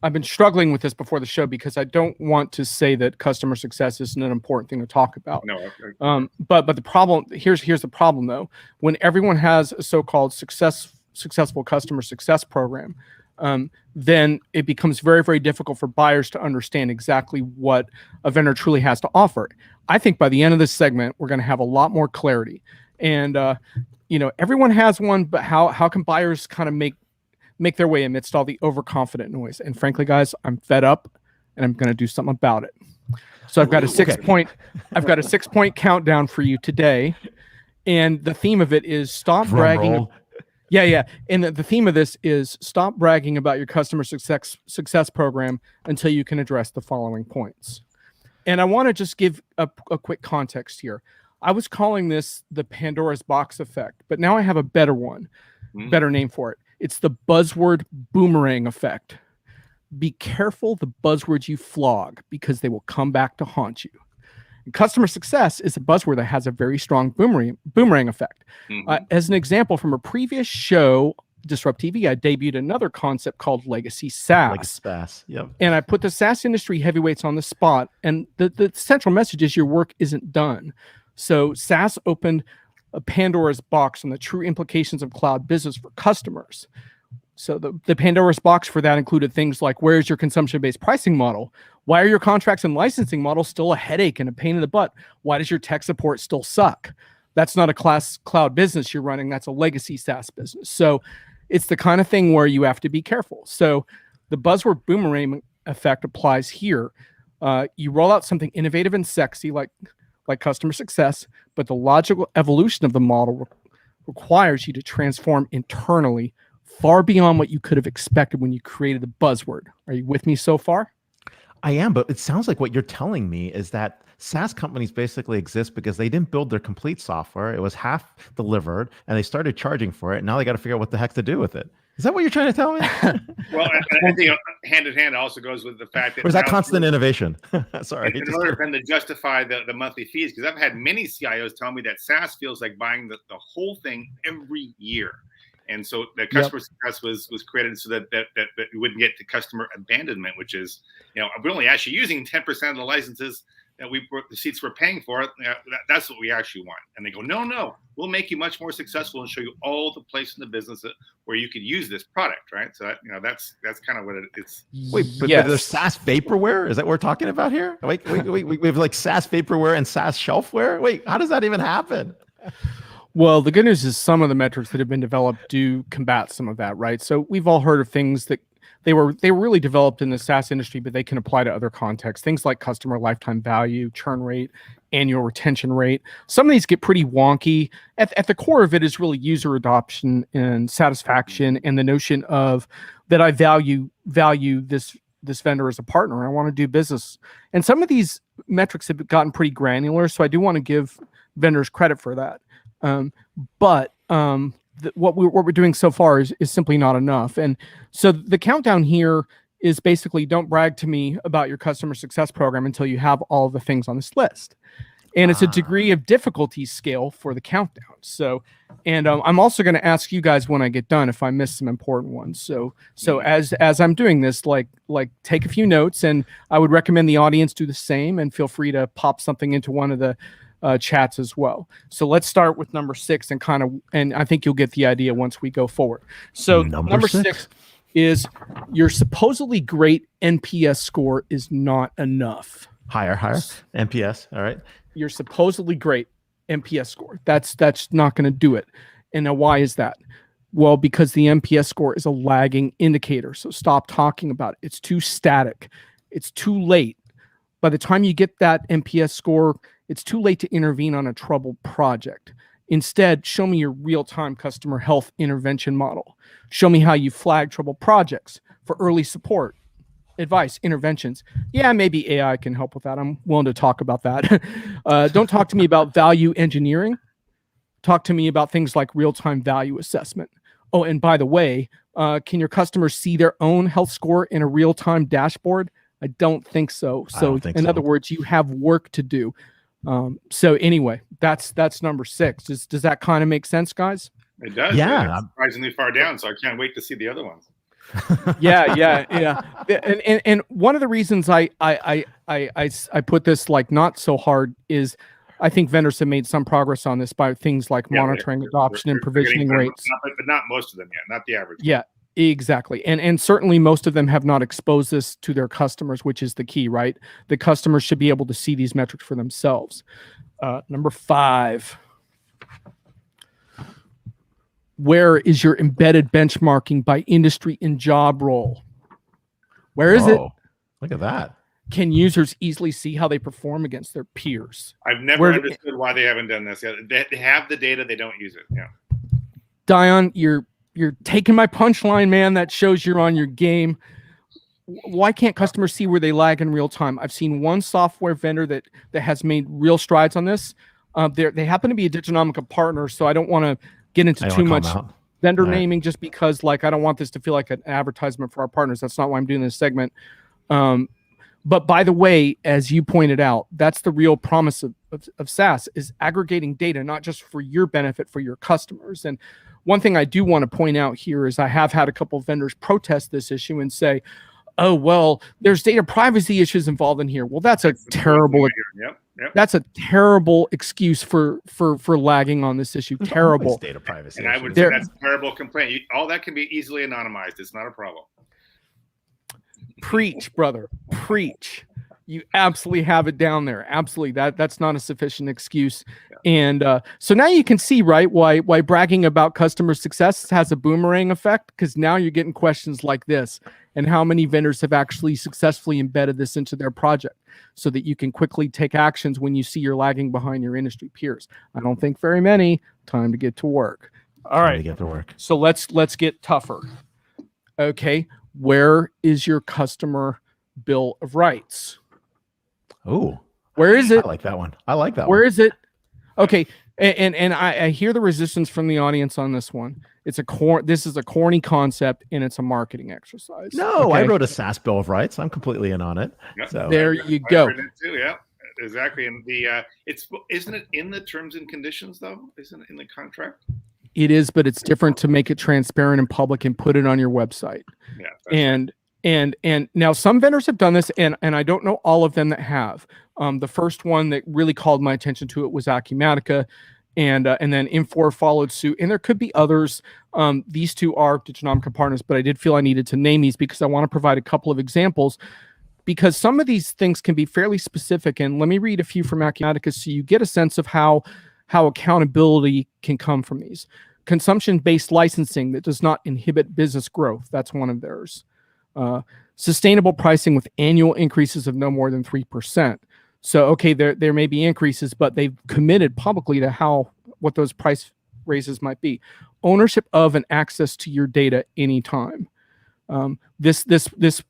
I've been struggling with this before the show, because I don't want to say that customer success isn't an important thing to talk about.
No.
But the problem here's the problem though. When everyone has a so-called successful customer success program, then it becomes very, very difficult for buyers to understand exactly what a vendor truly has to offer. I think by the end of this segment, we're going to have a lot more clarity. And everyone has one, but how can buyers kind of make their way amidst all the overconfident noise? And frankly, guys, I'm fed up, and I'm going to do something about it. So I've got a 6-point countdown for you today, and the theme of it is stop bragging. Yeah. And the theme of this is stop bragging about your customer success program until you can address the following points. And I want to just give a quick context here. I was calling this the Pandora's box effect, but now I have a better one, better name for it. It's the buzzword boomerang effect. Be careful the buzzwords you flog, because they will come back to haunt you. And customer success is a buzzword that has a very strong boomerang effect. As an example, from a previous show, DisrupTV, I debuted another concept called Legacy SaaS.
Yep.
And I put the SaaS industry heavyweights on the spot. And the central message is your work isn't done. So SaaS opened a Pandora's box on the true implications of cloud business for customers. So the Pandora's box for that included things like, where's your consumption-based pricing model? Why are your contracts and licensing models still a headache and a pain in the butt? Why does your tech support still suck? That's not a cloud business you're running. That's a legacy SaaS business. So it's the kind of thing where you have to be careful. So the buzzword boomerang effect applies here. You roll out something innovative and sexy like customer success, but the logical evolution of the model requires you to transform internally far beyond what you could have expected when you created the buzzword. Are you with me so far?
I am, but it sounds like what you're telling me is that SaaS companies basically exist because they didn't build their complete software. It was half delivered and they started charging for it. And now they got to figure out what the heck to do with it. Is that what you're trying to tell me?
Well, I think hand in hand also goes with the fact that—
or is that constant innovation? Sorry.
In order for them to justify the monthly fees, because I've had many CIOs tell me that SaaS feels like buying the whole thing every year. And so the customer success was created so that we wouldn't get to customer abandonment, which is, we're only actually using 10% of the licenses that the seats we're paying for. That's what we actually want. And they go, no, we'll make you much more successful and show you all the places in the business where you could use this product, right? So that's kind of what it's.
Wait, but there's SaaS vaporware? Is that what we're talking about here? Wait, we have like SaaS vaporware and SaaS shelfware? Wait, how does that even happen?
Well, the good news is some of the metrics that have been developed do combat some of that, right? So we've all heard of things that they were really developed in the SaaS industry, but they can apply to other contexts. Things like customer lifetime value, churn rate, annual retention rate. Some of these get pretty wonky. At the core of it is really user adoption and satisfaction, and the notion of that I value this vendor as a partner, and I want to do business. And some of these metrics have gotten pretty granular, so I do want to give vendors credit for that. But what we're doing so far is simply not enough. And so the countdown here is basically, don't brag to me about your customer success program until you have all of the things on this list. And it's a degree of difficulty scale for the countdown. So, and I'm also going to ask you guys when I get done if I miss some important ones. So as I'm doing this, like take a few notes, and I would recommend the audience do the same, and feel free to pop something into one of the chats as well. So let's start with number 6 and I think you'll get the idea once we go forward. So number 6 is your supposedly great NPS score is not enough.
Higher NPS. All right.
Your supposedly great NPS score. That's not going to do it. And now why is that? Well, because the NPS score is a lagging indicator. So stop talking about it. It's too static. It's too late. By the time you get that NPS score, it's too late to intervene on a troubled project. Instead, show me your real-time customer health intervention model. Show me how you flag troubled projects for early support, advice, interventions. Yeah, maybe AI can help with that. I'm willing to talk about that. Don't talk to me about value engineering. Talk to me about things like real-time value assessment. Oh, and by the way, can your customers see their own health score in a real-time dashboard? I don't think so. So in other words, you have work to do. So anyway, that's number 6. Does that kind of make sense, guys?
It does.
Yeah.
It's surprisingly far down, so I can't wait to see the other ones.
Yeah. And one of the reasons I put this like not so hard is I think vendors have made some progress on this by things like monitoring adoption and provisioning rates.
But not most of them yet, not the average.
Yeah. Exactly. And certainly most of them have not exposed this to their customers, which is the key, right? The customers should be able to see these metrics for themselves. Number 5. Where is your embedded benchmarking by industry and job role? Where is it?
Look at that.
Can users easily see how they perform against their peers?
I've never understood why they haven't done this yet. They have the data, they don't use it. Yeah.
Dion, you're taking my punchline, man. That shows you're on your game. Why can't customers see where they lag in real time? I've seen one software vendor that has made real strides on this. They happen to be a Diginomica partner, so I don't want to get into too much. vendor
All right.
naming just because like I don't want this to feel like an advertisement for our partners. That's not why I'm doing this segment. But by the way, as you pointed out, that's the real promise of SaaS is aggregating data, not just for your benefit, for your customers. And one thing I do want to point out here is I have had a couple of vendors protest this issue and say, oh, well, there's data privacy issues involved in here. Well, that's a terrible, that's a terrible excuse for lagging on this issue. Terrible.
Data privacy.
And I would say that's a terrible complaint. All that can be easily anonymized. It's not a problem.
Preach, brother, preach. You absolutely have it down there. Absolutely. That's not a sufficient excuse. And so now you can see, right, why bragging about customer success has a boomerang effect, because now you're getting questions like this. And how many vendors have actually successfully embedded this into their project so that you can quickly take actions when you see you're lagging behind your industry peers? I don't think very many. Time to get to work. All right.
Time to get to work.
So let's get tougher. Okay. Where is your customer bill of rights?
Oh,
where is it?
I like that one. I like that
Where
one.
is it? Okay. And I hear the resistance from the audience on this one. This is a corny concept and it's a marketing exercise.
No,
okay?
I wrote a SaaS bill of rights. I'm completely in on it.
Yep.
So
there you go.
Too, yeah, exactly. And isn't it in the terms and conditions though? Isn't it in the contract?
It is, but it's different to make it transparent and public and put it on your website.
Yeah.
And now some vendors have done this, and I don't know all of them that have. The first one that really called my attention to it was Acumatica, and then Infor followed suit. And there could be others. These two are Diginomica partners, but I did feel I needed to name these because I want to provide a couple of examples, because some of these things can be fairly specific. And let me read a few from Acumatica so you get a sense of how accountability can come from these. Consumption-based licensing that does not inhibit business growth. That's one of theirs. Sustainable pricing with annual increases of no more than 3%. So, okay, there may be increases, but they've committed publicly to what those price raises might be. Ownership of and access to your data anytime. This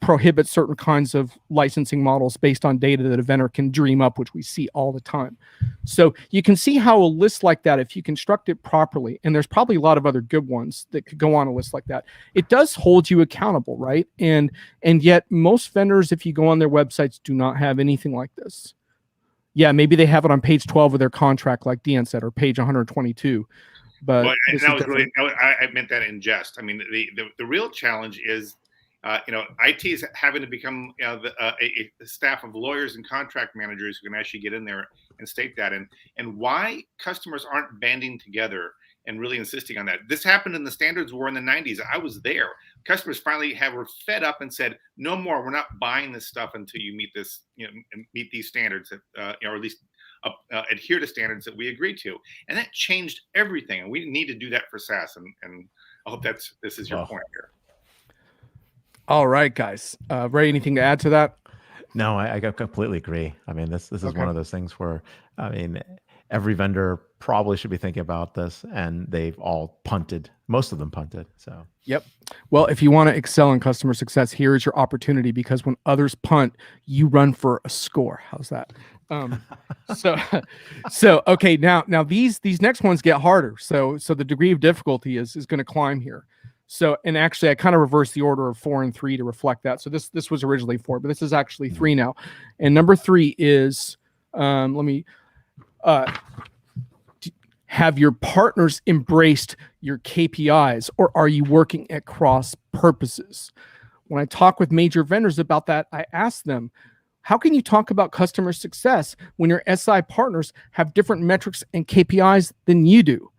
prohibits certain kinds of licensing models based on data that a vendor can dream up, which we see all the time. So you can see how a list like that, if you construct it properly, and there's probably a lot of other good ones that could go on a list like that, it does hold you accountable, right? And yet most vendors, if you go on their websites, do not have anything like this. Yeah, maybe they have it on page 12 of their contract, like Dean said, or page 122. But
that was really, I meant that in jest. I mean, the real challenge is, IT is having to become a staff of lawyers and contract managers who can actually get in there and state that, and why customers aren't banding together and really insisting on that. This happened in the standards war in the 90s. I was there. Customers finally were fed up and said, "No more. We're not buying this stuff until you meet this, meet these standards, or at least adhere to standards that we agreed to." And that changed everything. And we need to do that for SaaS. And I hope this is your point here.
All right, guys. Ray, anything to add to that?
No, I completely agree. I mean, this is one of those things where, I mean, every vendor probably should be thinking about this, and they've all punted. Most of them punted. So. Yep.
Well, if you want to excel in customer success, here is your opportunity, because when others punt, you run for a score. How's that? So okay. Now these next ones get harder. So the degree of difficulty is going to climb here. So, and actually I kind of reversed the order of 4 and 3 to reflect that. So this was originally 4, but this is actually 3 now. And number 3 is, have your partners embraced your KPIs, or are you working at cross purposes? When I talk with major vendors about that, I ask them, how can you talk about customer success when your SI partners have different metrics and KPIs than you do?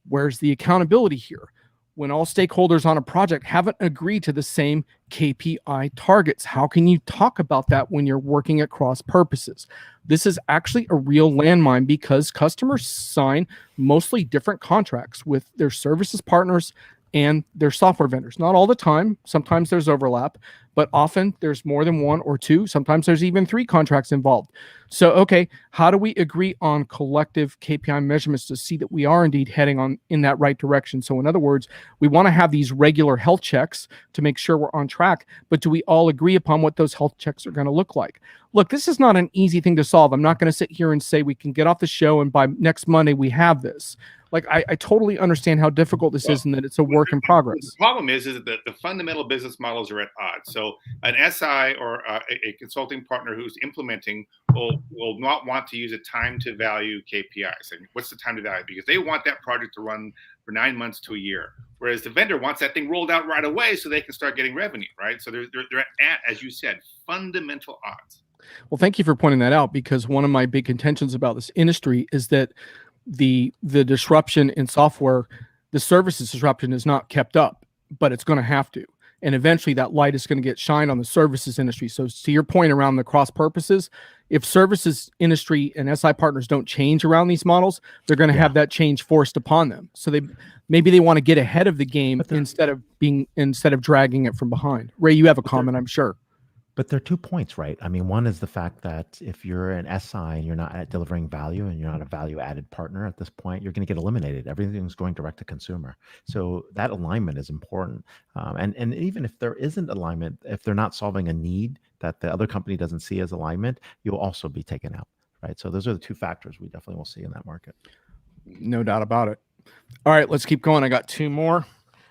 Where's the accountability here? When all stakeholders on a project haven't agreed to the same KPI targets, how can you talk about that when you're working at cross purposes? This is actually a real landmine, because customers sign mostly different contracts with their services partners and their software vendors. Not all the time. Sometimes there's overlap, but often there's more than 1 or 2. Sometimes there's even 3 contracts involved. So, okay, how do we agree on collective KPI measurements to see that we are indeed heading in that right direction? So in other words, we want to have these regular health checks to make sure we're on track, but do we all agree upon what those health checks are going to look like? look, this is not an easy thing to solve. I'm not going to sit here and say we can get off the show and by next Monday we have this. Like, I totally understand how difficult this is and that it's a work in progress.
The problem is that the fundamental business models are at odds. So an SI or a consulting partner who's implementing will not want to use a time to value KPIs. And what's the time to value? Because they want that project to run for 9 months to a year. Whereas the vendor wants that thing rolled out right away so they can start getting revenue, right? So they're at, as you said, fundamental odds.
Well, thank you for pointing that out, because one of my big contentions about this industry is that the disruption in software, the services disruption is not kept up, but it's going to have to. And eventually that light is going to get shined on the services industry. So to your point around the cross purposes, if services industry and SI partners don't change around these models, they're going to have that change forced upon them. So maybe they want to get ahead of the game instead of dragging it from behind. Ray, you have a comment, I'm sure.
But there are 2 points, right? I mean, one is the fact that if you're an SI and you're not delivering value and you're not a value-added partner at this point, you're going to get eliminated. Everything's going direct to consumer. So that alignment is important. And even if there isn't alignment, if they're not solving a need that the other company doesn't see as alignment, you'll also be taken out, right? So those are the 2 factors we definitely will see in that market.
No doubt about it. All right, let's keep going. I got 2 more.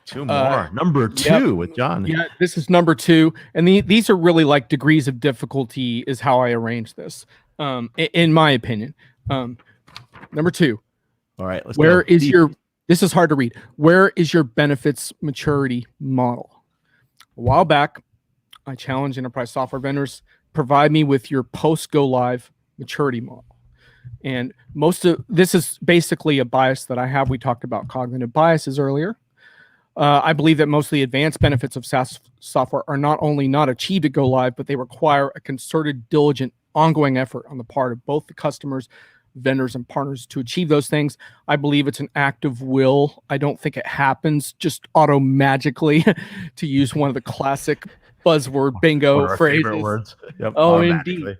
2 more. Number 2 with Jon.
Yeah, this is number 2. And these are really like degrees of difficulty is how I arrange this, in my opinion. Number 2.
All right. Let's
Where is your, this is hard to read. Where is your benefits maturity model? A while back, I challenged enterprise software vendors, provide me with your post-go live maturity model. And most of this is basically a bias that I have. We talked about cognitive biases earlier. I believe that most of the advanced benefits of SaaS software are not only not achieved at go live, but they require a concerted, diligent, ongoing effort on the part of both the customers, vendors, and partners to achieve those things. I believe it's an act of will. I don't think it happens just auto-magically, to use one of the classic buzzword bingo phrases.
Words. Yep,
oh, indeed.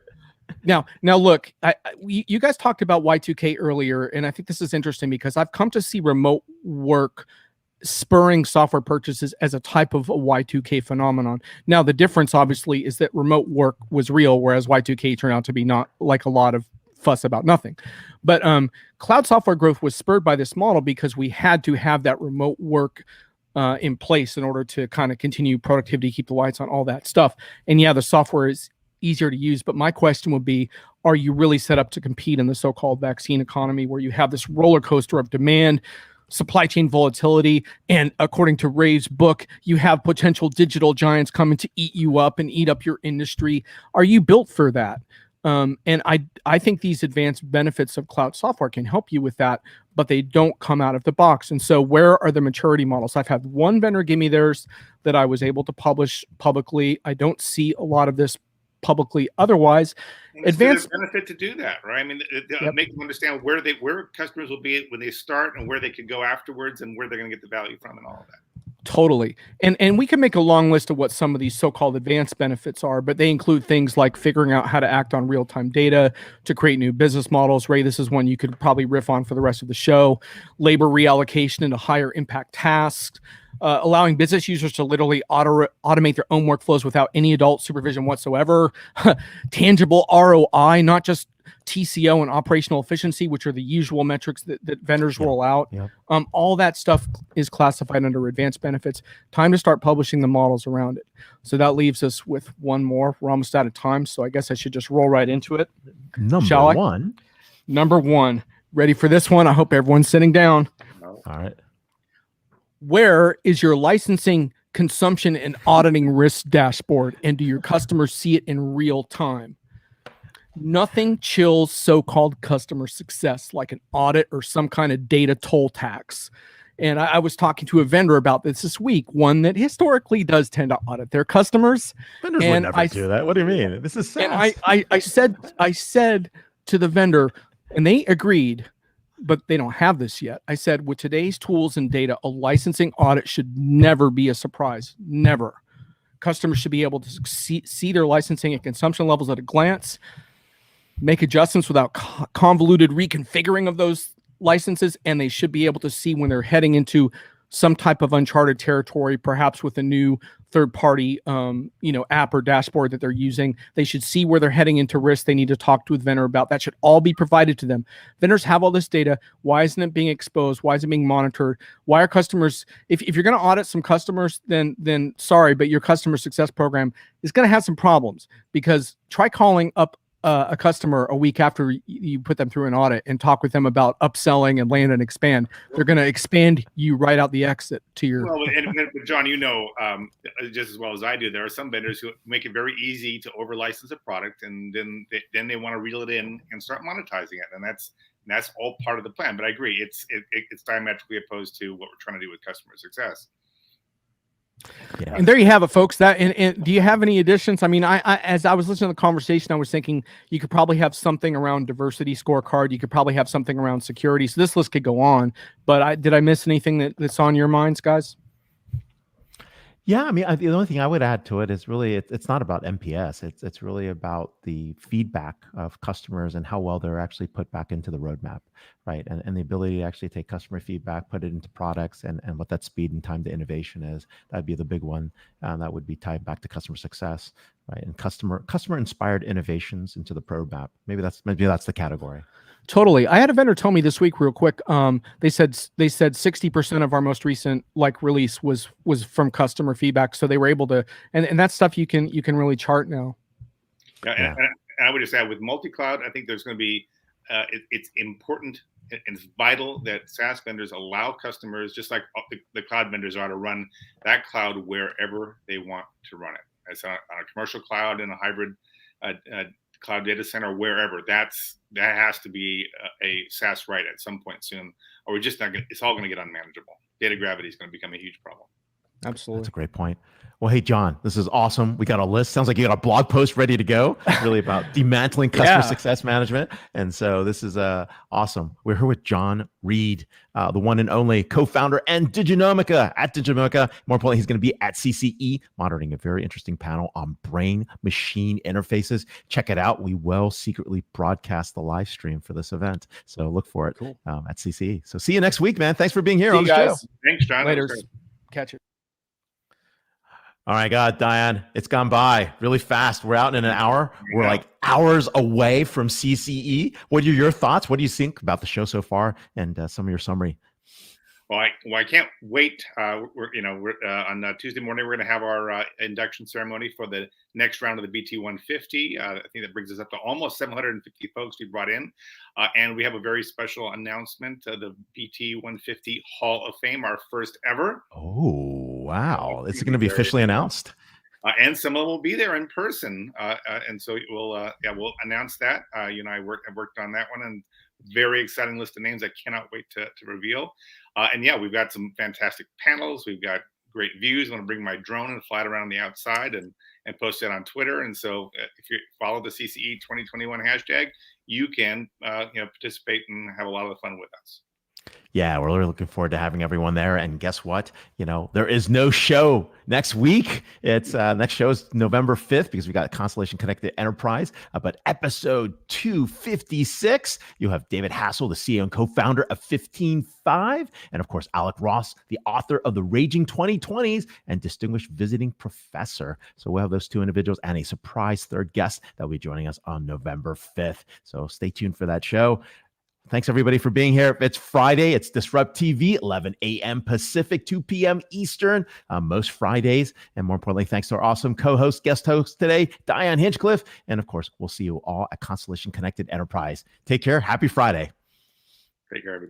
Now look, you guys talked about Y2K earlier, and I think this is interesting because I've come to see remote work spurring software purchases as a type of a Y2K phenomenon. Now, the difference obviously is that remote work was real, whereas Y2K turned out to be not, like a lot of fuss about nothing. But cloud software growth was spurred by this model because we had to have that remote work in place in order to kind of continue productivity, keep the lights on, all that stuff. And yeah, the software is easier to use, but my question would be, are you really set up to compete in the so-called vaccine economy where you have this roller coaster of demand, supply chain volatility, and according to Ray's book, you have potential digital giants coming to eat you up and eat up your industry? Are you built for that? And I think these advanced benefits of cloud software can help you with that, but they don't come out of the box. And so where are the maturity models? I've had one vendor give me theirs that I was able to publish publicly. I don't see a lot of this publicly otherwise.
Advanced benefit to do that, right? I mean, make them understand where customers will be when they start and where they could go afterwards and where they're going to get the value from and all of that.
Totally. And we can make a long list of what some of these so-called advanced benefits are, but they include things like figuring out how to act on real-time data to create new business models. Ray, this is one you could probably riff on for the rest of the show. Labor reallocation into higher impact tasks. Allowing business users to literally automate their own workflows without any adult supervision whatsoever. Tangible ROI, not just TCO and operational efficiency, which are the usual metrics that vendors roll out. All that stuff is classified under advanced benefits. Time to start publishing the models around it. So that leaves us with one more. We're almost out of time, so I guess I should just roll right into it. Number one. Ready for this one? I hope everyone's sitting down.
All right.
Where is your licensing, consumption, and auditing risk dashboard? And do your customers see it in real time? Nothing chills so-called customer success like an audit or some kind of data toll tax. And I was talking to a vendor about this week, one that historically does tend to audit their customers.
Vendors would never do that. What do you mean? This is SaaS.
And I said to the vendor, and they agreed, but they don't have this yet. I said, with today's tools and data, a licensing audit should never be a surprise. Never. Customers should be able to see their licensing and consumption levels at a glance, make adjustments without convoluted reconfiguring of those licenses, and they should be able to see when they're heading into some type of uncharted territory, perhaps with a new third-party, app or dashboard that they're using. They should see where they're heading into risk. They need to talk to a vendor about that. Should all be provided to them. Vendors have all this data. Why isn't it being exposed? Why is it being monitored? Why are customers? If you're going to audit some customers, then sorry, but your customer success program is going to have some problems, because try calling up a customer a week after you put them through an audit and talk with them about upselling and land and expand. They're going to expand you right out the exit to your.
Well, and John, just as well as I do, there are some vendors who make it very easy to over-license a product, and then they want to reel it in and start monetizing it, and that's all part of the plan. But I agree, it's diametrically opposed to what we're trying to do with customer success.
Yeah. And there you have it, folks. That and do you have any additions? I mean, I as I was listening to the conversation, I was thinking you could probably have something around diversity scorecard. You could probably have something around security. So this list could go on. But did I miss anything that's on your minds, guys?
Yeah, I mean, the only thing I would add to it is really it's not about NPS. It's really about the feedback of customers and how well they're actually put back into the roadmap, right? And the ability to actually take customer feedback, put it into products, and what that speed and time to innovation is. That'd be the big one. That would be tied back to customer success, right? And customer inspired innovations into the roadmap. Maybe that's the category.
Totally. I had a vendor tell me this week real quick. They said 60% of our most recent release was from customer feedback. So they were able to, and that's stuff you can really chart now.
Yeah. And I would just add, with multi-cloud, I think there's going to be, it's important and it's vital that SaaS vendors allow customers, just like the cloud vendors are, to run that cloud wherever they want to run it. It's on a commercial cloud, in a hybrid cloud data center, wherever. That has to be a SaaS right at some point soon, or we're just not going. It's all going to get unmanageable. Data gravity is going to become a huge problem.
Absolutely,
that's a great point. Well, hey, Jon, this is awesome. We got a list. Sounds like you got a blog post ready to go, really about dismantling customer success management. And so this is awesome. We're here with Jon Reed, the one and only co-founder and Diginomica at Diginomica. More importantly, he's going to be at CCE moderating a very interesting panel on brain-machine interfaces. Check it out. We will secretly broadcast the live stream for this event. So look for it at CCE. So see you next week, man. Thanks for being here on the show.
Thanks, Jon.
Later. Catch it.
All right, God, Diane, it's gone by really fast. We're out in an hour. We're like hours away from CCE. What are your thoughts? What do you think about the show so far, and some of your summary?
Well, I can't wait. We're on Tuesday morning, we're going to have our induction ceremony for the next round of the BT 150. I think that brings us up to almost 750 folks we brought in. And we have a very special announcement, the BT 150 Hall of Fame, our first ever.
Oh, wow. It's going to be officially announced.
And some of them will be there in person. And so we'll announce that. I worked on that one, and very exciting list of names I cannot wait to reveal. We've got some fantastic panels. We've got great views. I'm going to bring my drone and fly it around the outside and post it on Twitter. And so if you follow the CCE 2021 hashtag, you can participate and have a lot of fun with us.
Yeah, we're really looking forward to having everyone there. And guess what? There is no show next week. It's next show is November 5th, because we got Constellation Connected Enterprise. But episode 256, you have David Hassel, the CEO and co-founder of 15Five, and of course, Alec Ross, the author of The Raging 2020s and distinguished visiting professor. So we'll have those two individuals and a surprise third guest that will be joining us on November 5th. So stay tuned for that show. Thanks, everybody, for being here. It's Friday. It's DisrupTV, 11 a.m. Pacific, 2 p.m. Eastern, most Fridays. And more importantly, thanks to our awesome co-host, guest host today, Diane Hinchcliffe. And of course, we'll see you all at Constellation Connected Enterprise. Take care. Happy Friday.
Take care, everybody.